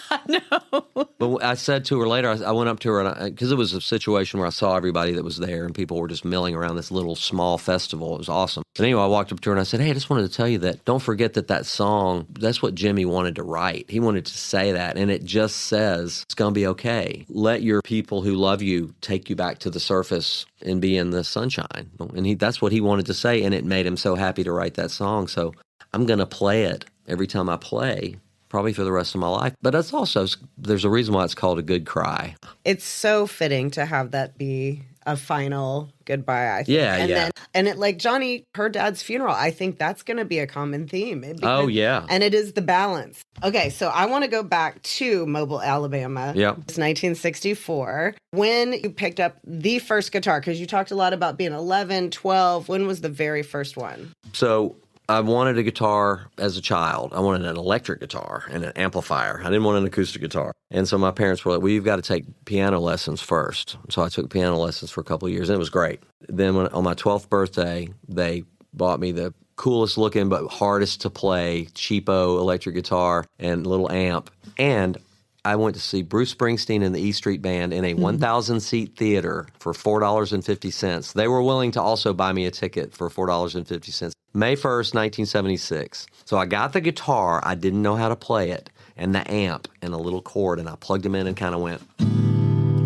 But I said to her later, I went up to her, because it was a situation where I saw everybody that was there and people were just milling around this little small festival. It was awesome. But anyway, I walked up to her and I said, hey, I just wanted to tell you that don't forget that song, that's what Jimmy wanted to write. He wanted to say that. And it just says, it's going to be okay. Let your people who love you take you back to the surface and be in the sunshine. And that's what he wanted to say. And it made him so happy to write that song. So I'm going to play it every time I play, probably for the rest of my life. But it's also, there's a reason why it's called A Good Cry. it's so fitting to have that be a final goodbye, I think. Yeah. And it, like Johnny, her dad's funeral, I think that's going to be a common theme. Oh, yeah. And it is the balance. Okay, so I want to go back to Mobile, Alabama. Yep. It's 1964. When you picked up the first guitar, because you talked a lot about being 11, 12. When was the very first one? So I wanted a guitar as a child. I wanted an electric guitar and an amplifier. I didn't want an acoustic guitar. And so my parents were like, well, you've got to take piano lessons first. So I took piano lessons for a couple of years, and it was great. Then on my 12th birthday, they bought me the coolest looking but hardest to play cheapo electric guitar and little amp. And I went to see Bruce Springsteen and the E Street Band in a 1,000-seat theater for $4.50. They were willing to also buy me a ticket for $4.50. May 1st, 1976. So I got the guitar. I didn't know how to play it, and the amp and a little cord, and I plugged them in and kind of went,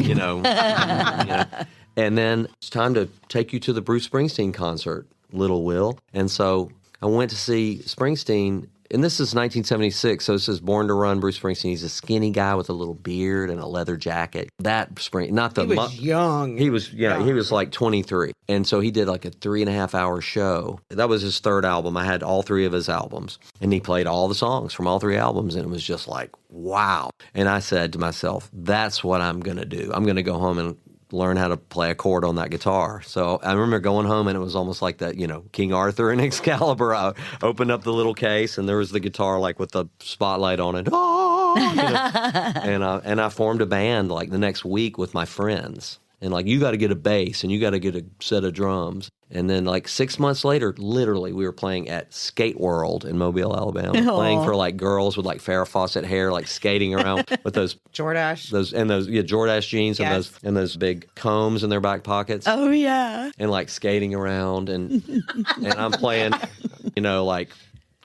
you know. And then it's time to take you to the Bruce Springsteen concert, little Will. And so I went to see Springsteen. And this is 1976, so this is Born to Run, Bruce Springsteen. He's a skinny guy with a little beard and a leather jacket. That spring, not the... He was young. He was, yeah, he was like 23. And so he did like a 3.5-hour show. That was his third album. I had all 3 of his albums. And he played all the songs from all 3 albums. And it was just like, wow. And I said to myself, that's what I'm going to do. I'm going to go home and learn how to play a chord on that guitar. So I remember going home, and it was almost like that, King Arthur and Excalibur. I opened up the little case, and there was the guitar like with the spotlight on it. Oh, and I formed a band like the next week with my friends. And like, you got to get a bass, and you got to get a set of drums. And then like 6 months later, literally, we were playing at Skate World in Mobile, Alabama, playing for like girls with like Farrah Fawcett hair, like skating around with those Jordache. those Jordache jeans, yes, and those big combs in their back pockets. Oh yeah. And like skating around, and I'm playing, like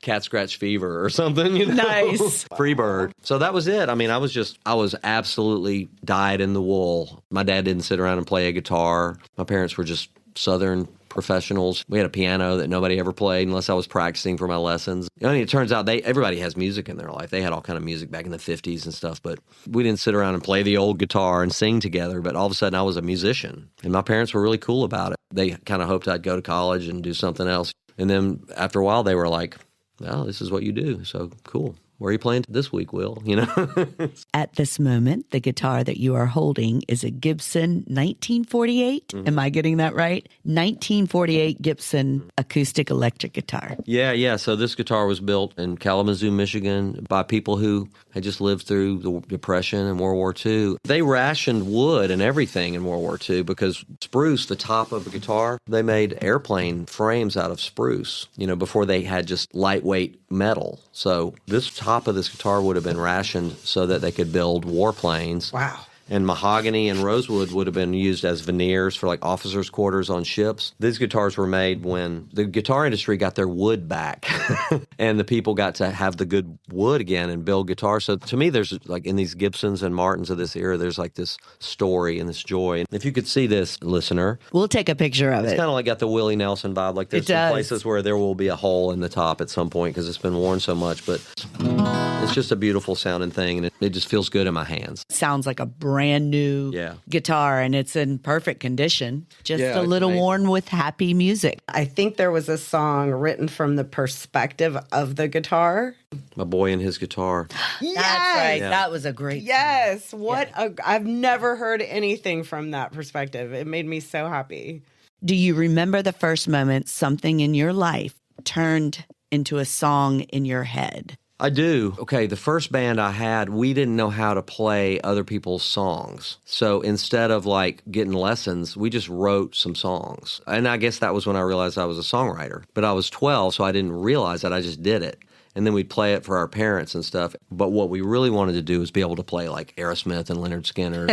cat scratch fever or something, Nice. Free bird. So that was it. I mean, I was absolutely dyed in the wool. My dad didn't sit around and play a guitar. My parents were just Southern professionals. We had a piano that nobody ever played unless I was practicing for my lessons. I mean, it turns out everybody has music in their life. They had all kind of music back in the 50s and stuff, but we didn't sit around and play the old guitar and sing together. But all of a sudden I was a musician, and my parents were really cool about it. They kind of hoped I'd go to college and do something else. And then after a while they were like, well, this is what you do. So cool. Where are you playing this week, Will? At this moment, the guitar that you are holding is a Gibson 1948. Mm-hmm. Am I getting that right? 1948 Gibson acoustic electric guitar. Yeah. So this guitar was built in Kalamazoo, Michigan by people who had just lived through the Depression and World War II. They rationed wood and everything in World War II because spruce, the top of the guitar, they made airplane frames out of spruce, before they had just lightweight metal. So this top of this guitar would have been rationed so that they could build warplanes. Wow. And mahogany and rosewood would have been used as veneers for like officers' quarters on ships. These guitars were made when the guitar industry got their wood back and the people got to have the good wood again and build guitars. So to me, there's like in these Gibsons and Martins of this era, there's like this story and this joy. And if you could see this, listener. We'll take a picture of it. It's kind of like got the Willie Nelson vibe. Like there's some places where there will be a hole in the top at some point because it's been worn so much. But it's just a beautiful sounding thing and it just feels good in my hands. Sounds like a brand new guitar, and it's in perfect condition. Just a little worn with happy music. I think there was a song written from the perspective of the guitar. My boy and his guitar. Yes! That's right. Yeah. That was a great song. I've never heard anything from that perspective. It made me so happy. Do you remember the first moment something in your life turned into a song in your head? I do. Okay, the first band I had, we didn't know how to play other people's songs. So instead of like getting lessons, we just wrote some songs. And I guess that was when I realized I was a songwriter. But I was 12, so I didn't realize that. I just did it. And then we'd play it for our parents and stuff. But what we really wanted to do was be able to play like Aerosmith and Leonard Skinner,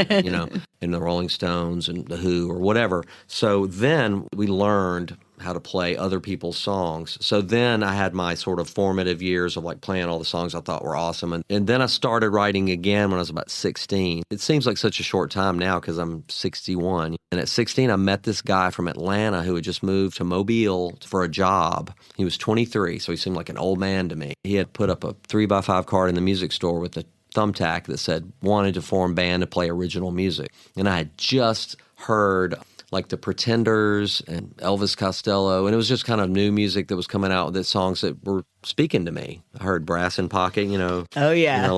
and the Rolling Stones and The Who or whatever. So then we learned how to play other people's songs. So then I had my sort of formative years of like playing all the songs I thought were awesome. And then I started writing again when I was about 16. It seems like such a short time now because I'm 61. And at 16, I met this guy from Atlanta who had just moved to Mobile for a job. He was 23, so he seemed like an old man to me. He had put up a 3x5 card in the music store with a thumbtack that said, wanted to form band to play original music. And I had just heard like the Pretenders and Elvis Costello, and it was just kind of new music that was coming out with songs that were speaking to me. I heard Brass in Pocket, Oh, yeah.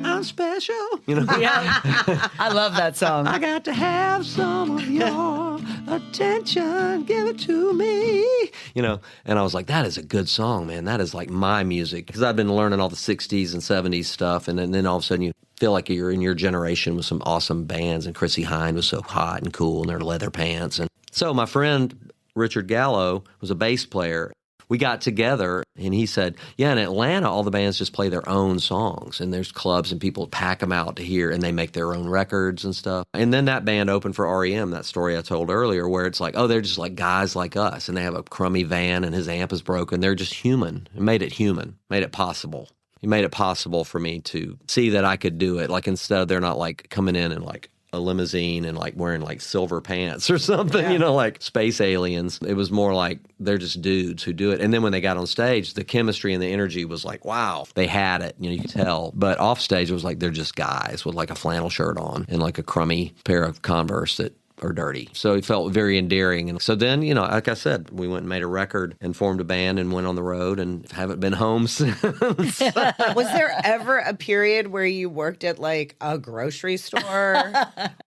I'm special, Yeah. I love that song. I got to have some of your attention, give it to me, and I was like, that is a good song, man. That is like my music, because I've been learning all the 60s and 70s stuff, and then all of a sudden you feel like you're in your generation with some awesome bands, and Chrissie Hynde was so hot and cool in their leather pants. And so my friend Richard Gallo was a bass player. We got together and he said, yeah, in Atlanta, all the bands just play their own songs, and there's clubs and people pack them out to hear, and they make their own records and stuff. And then that band opened for REM, that story I told earlier, where it's like, oh, they're just like guys like us, and they have a crummy van and his amp is broken. They're just human. It made it human, made it possible. He made it possible for me to see that I could do it. Like instead of they're not like coming in and like a limousine and like wearing like silver pants or something, like space aliens. It was more like they're just dudes who do it. And then when they got on stage, the chemistry and the energy was like, wow, they had it. You could tell. But off stage, it was like they're just guys with like a flannel shirt on and like a crummy pair of Converse that are dirty. So it felt very endearing. And so then, like I said, we went and made a record and formed a band and went on the road and haven't been home since. Was there ever a period where you worked at like a grocery store?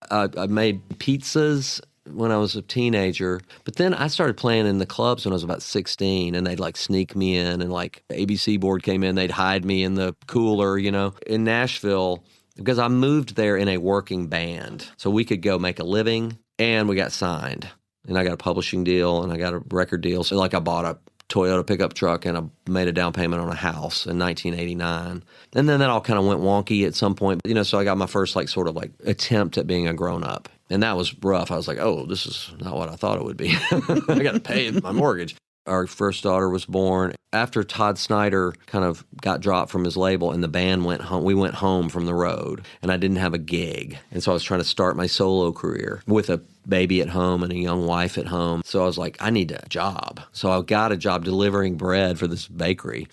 I made pizzas when I was a teenager, but then I started playing in the clubs when I was about 16, and they'd like sneak me in, and like ABC board came in, they'd hide me in the cooler, in Nashville. Because I moved there in a working band, so we could go make a living, and we got signed. And I got a publishing deal, and I got a record deal. So like I bought a Toyota pickup truck, and I made a down payment on a house in 1989. And then that all kind of went wonky at some point. So I got my first sort of attempt at being a grown-up. And that was rough. I was like, oh, this is not what I thought it would be. I got to pay my mortgage. Our first daughter was born. After Todd Snyder kind of got dropped from his label and the band went home, we went home from the road, and I didn't have a gig. And so I was trying to start my solo career with a baby at home and a young wife at home. So I was like, I need a job. So I got a job delivering bread for this bakery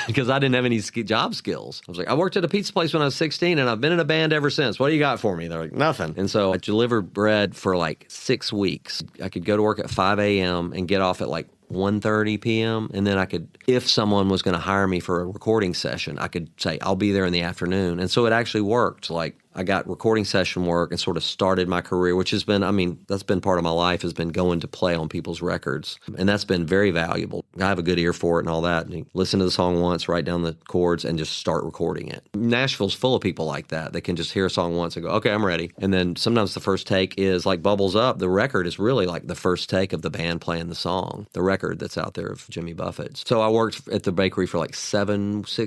because I didn't have any job skills. I was like, I worked at a pizza place when I was 16 and I've been in a band ever since. What do you got for me? They're like, nothing. And so I delivered bread for 6 weeks. I could go to work at 5 a.m. and get off at 1:30 p.m. And then I could, if someone was going to hire me for a recording session, I could say, I'll be there in the afternoon. And so it actually worked. I got recording session work and sort of started my career, which has been, that's been part of my life, has been going to play on people's records. And that's been very valuable. I have a good ear for it and all that. And you listen to the song once, write down the chords, and just start recording it. Nashville's full of people like that. They can just hear a song once and go, okay, I'm ready. And then sometimes the first take is Bubbles Up. The record is really the first take of the band playing the song, the record that's out there of Jimmy Buffett. So I worked at the bakery for 6,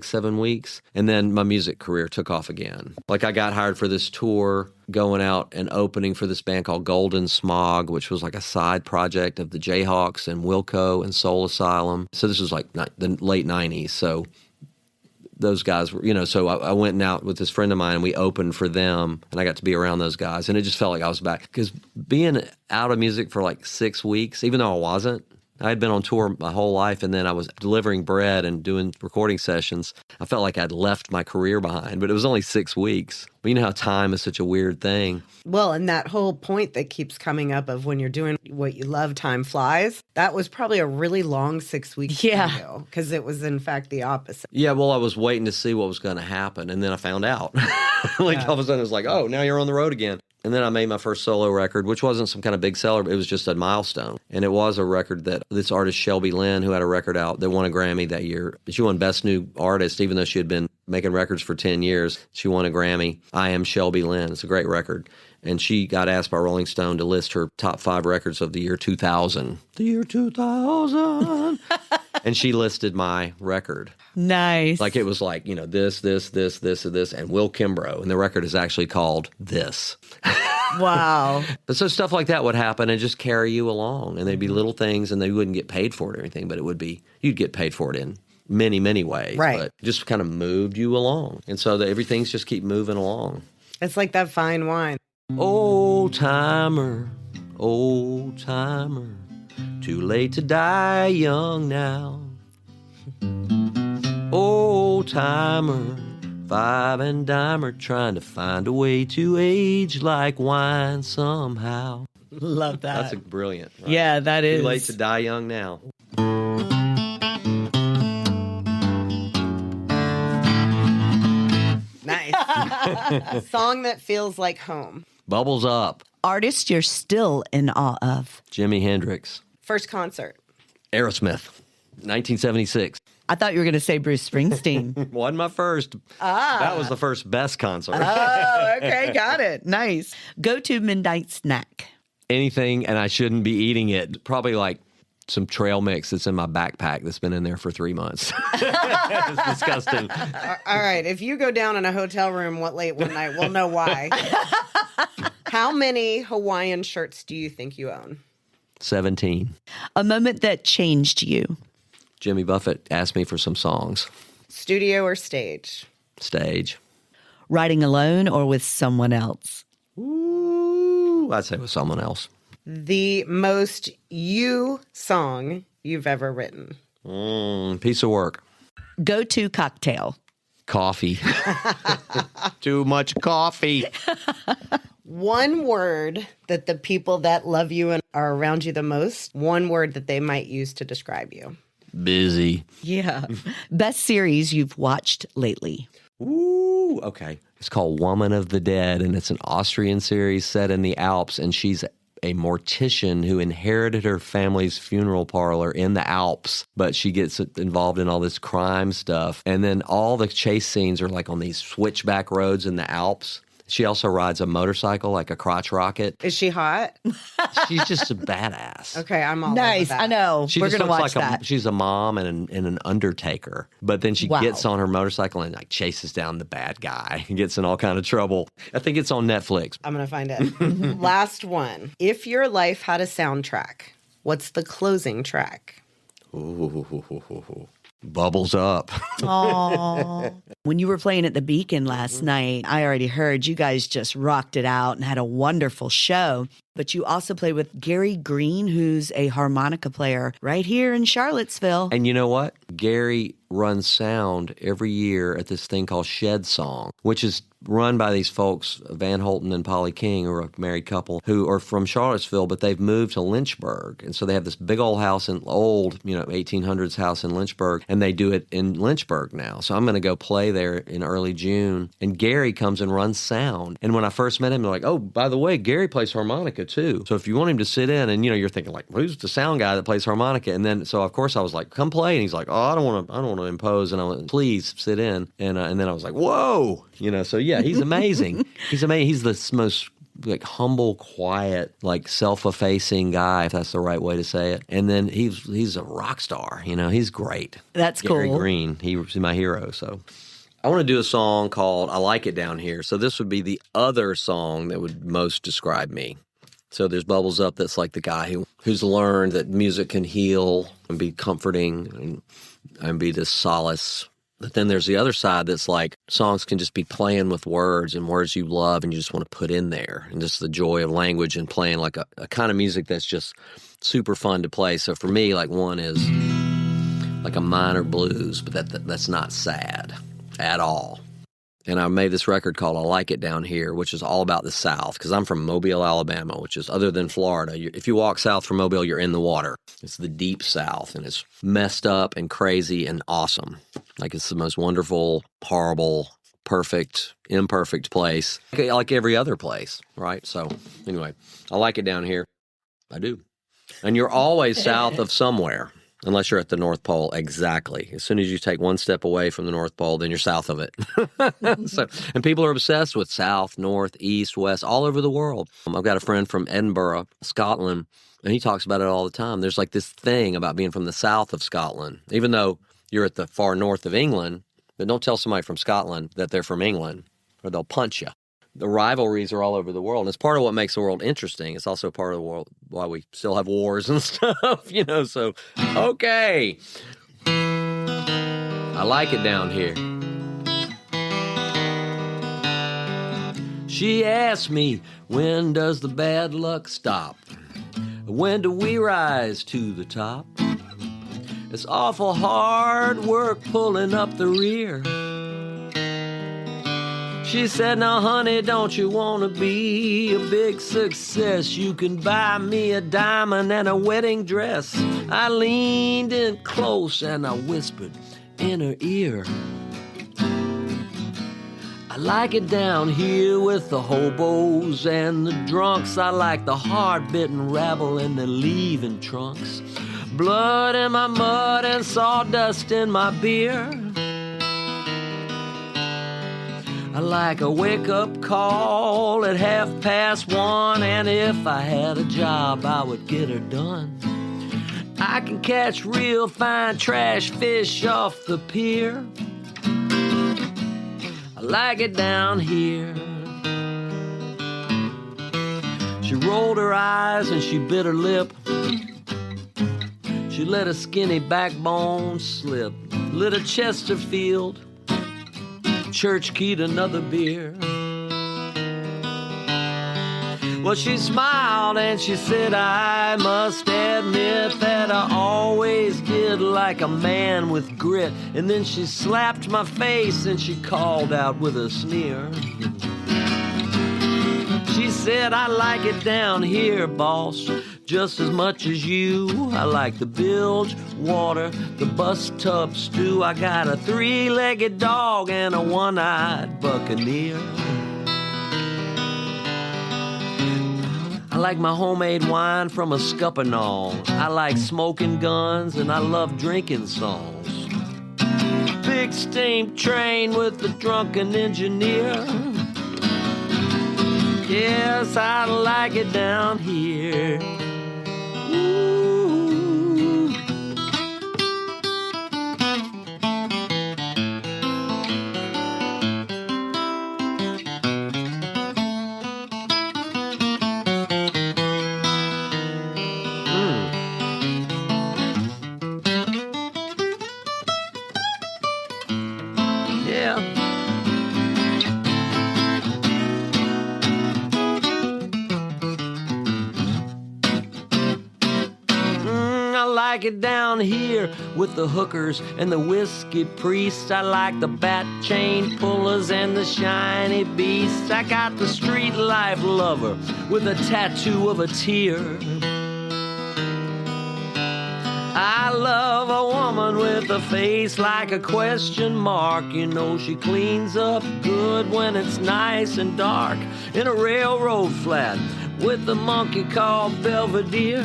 7 weeks. And then my music career took off again. I got hired for this tour going out and opening for this band called Golden Smog, which was a side project of the Jayhawks and Wilco and Soul Asylum. So this was the late 90s. So those guys were, so I went out with this friend of mine and we opened for them and I got to be around those guys. And it just felt like I was back. Because being out of music for 6 weeks, even though I wasn't, I had been on tour my whole life, and then I was delivering bread and doing recording sessions. I felt like I'd left my career behind, but it was only 6 weeks. But you know how time is such a weird thing. Well, and that whole point that keeps coming up of when you're doing what you love, time flies, that was probably a really long 6 weeks for you, because it was, in fact, the opposite. Yeah, well, I was waiting to see what was going to happen, and then I found out. All of a sudden, it was oh, now you're on the road again. And then I made my first solo record, which wasn't some kind of big seller, but it was just a milestone. And it was a record that this artist, Shelby Lynn, who had a record out that won a Grammy that year. She won Best New Artist, even though she had been making records for 10 years. She won a Grammy. I Am Shelby Lynn. It's a great record. And she got asked by Rolling Stone to list her top 5 records of the year 2000. The year 2000. And she listed my record. Nice. It was this, and Will Kimbrough. And the record is actually called This. Wow. But so stuff like that would happen and just carry you along. And they'd be little things, and they wouldn't get paid for it or anything, but it would be, you'd get paid for it in many, many ways. Right. But it just kind of moved you along. And so everything's just keep moving along. It's like that fine wine. Old timer, too late to die young now. Old timer, 5 and dimer, trying to find a way to age like wine somehow. Love that. That's brilliant. Right? Yeah, that is. Too late to die young now. Nice. A song that feels like home. Bubbles Up. Artist you're still in awe of. Jimi Hendrix. First concert. Aerosmith. 1976. I thought you were going to say Bruce Springsteen. Wasn't my first. That was the first best concert. Oh, okay. Got it. Nice. Go-to midnight snack. Anything, and I shouldn't be eating it. Probably some trail mix that's in my backpack that's been in there for 3 months. It's disgusting. All right. If you go down in a hotel room late one night, we'll know why. How many Hawaiian shirts do you think you own? 17. A moment that changed you. Jimmy Buffett asked me for some songs. Studio or stage? Stage. Writing alone or with someone else? Ooh, I'd say with someone else. The most you song you've ever written? Piece of work. Go-to cocktail. Coffee. Too much coffee. One word that the people that love you and are around you the most, one word that they might use to describe you. Busy. Yeah. Best series you've watched lately. Ooh, okay. It's called Woman of the Dead, and it's an Austrian series set in the Alps, and she's a mortician who inherited her family's funeral parlor in the Alps, but she gets involved in all this crime stuff. And then all the chase scenes are on these switchback roads in the Alps. She also rides a motorcycle, like a crotch rocket. Is she hot? She's just a badass. Okay, I'm all Nice. over that. I know. She We're just going to looks watch like that. she's a mom and an undertaker. But then she Wow. gets on her motorcycle and like chases down the bad guy and gets in all kind of trouble. I think it's on Netflix. I'm going to find it. Last one. If your life had a soundtrack, what's the closing track? Ooh. Bubbles Up. Aww. When you were playing at the Beacon last night, I already heard you guys just rocked it out and had a wonderful show. But you also played with Gary Green, who's a harmonica player right here in Charlottesville. And you know what? Gary runs sound every year at this thing called Shed Song, which is run by these folks, Van Holten and Polly King, who are a married couple, who are from Charlottesville, but they've moved to Lynchburg. And so they have this big old house, 1800s house in Lynchburg, and they do it in Lynchburg now. So I'm going to go play there in early June. And Gary comes and runs sound. And when I first met him, they're like, oh, by the way, Gary plays harmonica too. So if you want him to sit in, and you're thinking like, who's the sound guy that plays harmonica? And then, so of course I was like, come play. And he's like, oh, I don't want to impose. And I went, please sit in. And then I was like, whoa, so yeah, he's amazing. He's amazing. He's the most like humble, quiet, like self-effacing guy, if that's the right way to say it. And then he's a rock star. He's great. That's Gary cool. Green, he's my hero. So I want to do a song called "I Like It Down Here." So this would be the other song that would most describe me. So there's Bubbles Up. That's like the guy who's learned that music can heal and be comforting and be this solace. But then there's the other side that's like songs can just be playing with words and words you love and you just want to put in there. And just the joy of language and playing like a kind of music that's just super fun to play. So for me, like one is like a minor blues, but that's not sad at all. And I made this record called I Like It Down Here, which is all about the South, because I'm from Mobile, Alabama, which is, other than Florida, if you walk south from Mobile, you're in the water. It's the deep South, and it's messed up and crazy and awesome. Like, it's the most wonderful, horrible, perfect, imperfect place, like every other place, right? So, anyway, I like it down here. I do. And you're always south of somewhere. Unless you're at the North Pole, exactly. As soon as you take one step away from the North Pole, then you're south of it. And people are obsessed with south, north, east, west, all over the world. I've got a friend from Edinburgh, Scotland, and he talks about it all the time. There's like this thing about being from the south of Scotland. Even though you're at the far north of England, but don't tell somebody from Scotland that they're from England, or they'll punch you. The rivalries are all over the world. And it's part of what makes the world interesting. It's also part of the world why we still have wars and stuff, So, okay. I like it down here. She asked me, when does the bad luck stop? When do we rise to the top? It's awful hard work pulling up the rear. She said, now, honey, don't you want to be a big success? You can buy me a diamond and a wedding dress. I leaned in close and I whispered in her ear, I like it down here with the hobos and the drunks. I like the hard-bitten rabble and the leaving trunks. Blood in my mud and sawdust in my beer. I like a wake-up call at 1:30, and if I had a job, I would get her done. I can catch real fine trash fish off the pier. I like it down here. She rolled her eyes and she bit her lip. She let a skinny backbone slip. Lit a Chesterfield. Church keyed another beer. Well, she smiled and she said, I must admit that I always did like a man with grit. And then she slapped my face and she called out with a sneer. She said, I like it down here, boss, just as much as you. I like the bilge water, the bus tub stew. I got a 3-legged dog and a one-eyed buccaneer. I like my homemade wine from a scuppernong. I like smoking guns and I love drinking songs. Big steam train with the drunken engineer. Yes, I like it down here. Ooh. Yeah. I like it down here with the hookers and the whiskey priests. I like the bat chain pullers and the shiny beasts. I got the street life lover with a tattoo of a tear. I love a woman with a face like a question mark. You know she cleans up good when it's nice and dark. In a railroad flat with a monkey called Belvedere.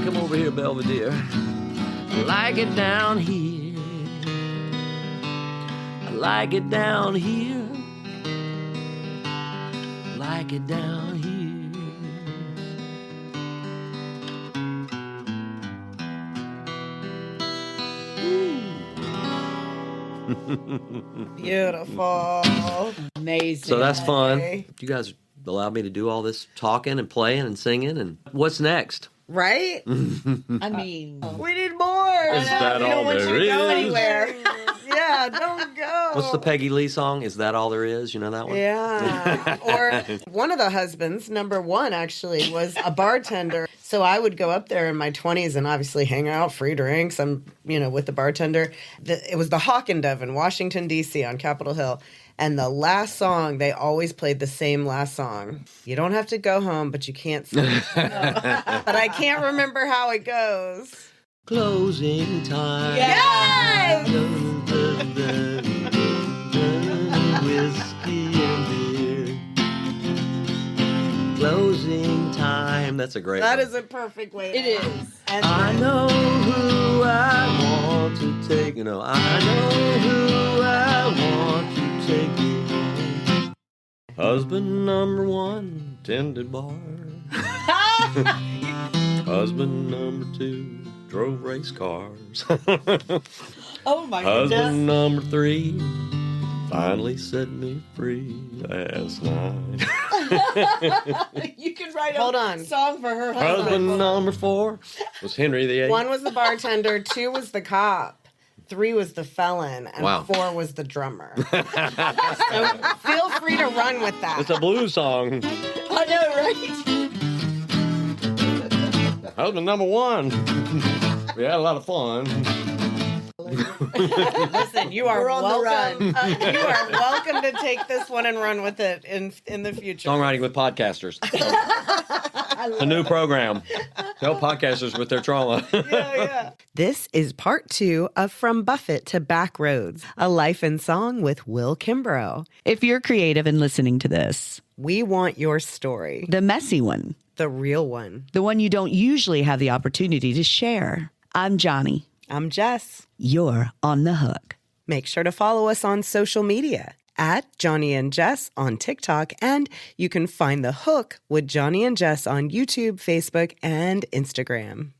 Come over here, Belvedere. I like it down here. I like it down here. I like it down here. Beautiful. Amazing. So that's fun. You guys allowed me to do all this talking and playing and singing. And what's next? Right? I mean, We need more. Is that all there You don't go is? anywhere. Yeah, don't go. What's the Peggy Lee song? Is that all there is? You know that one? Yeah. Or one of the husbands, number one, actually, was a bartender. So I would go up there in my 20s and obviously hang out, free drinks. I'm, with the bartender. It was the Hawk and Dove in Washington, D.C. on Capitol Hill. And the last song, they always played the same last song. You don't have to go home, but you can't sing. But I can't remember how it goes. Closing time. Yes! Whiskey and beer. Closing time. That's a great That one. is a perfect way. it is. And I know who I want to take. I know who I want to take me home. Husband number one, tended bar. Husband number two, drove race cars. Oh my Husband number three, finally set me free last night. You could write Hold on. song for her Husband number four was Henry VIII. one was the bartender, two was the cop, three was the felon, and Wow. four was the drummer. So feel free to run with that. It's a blues song. I know, right? Husband number one. We had a lot of fun. Listen, you are We're on the welcome. You are welcome to take this one and run with it in the future. Songwriting with podcasters. A new program. Help podcasters with their trauma. Yeah. This is part 2 of From Buffett to Backroads, a life in song with Will Kimbrough. If you're creative and listening to this, We want your story, the messy one, the real one. the one you don't usually have the opportunity to share. I'm Johnny. I'm Jess. You're on the hook. Make sure to follow us on social media at Johnny and Jess on TikTok, and you can find The Hook with Johnny and Jess on YouTube, Facebook, and Instagram.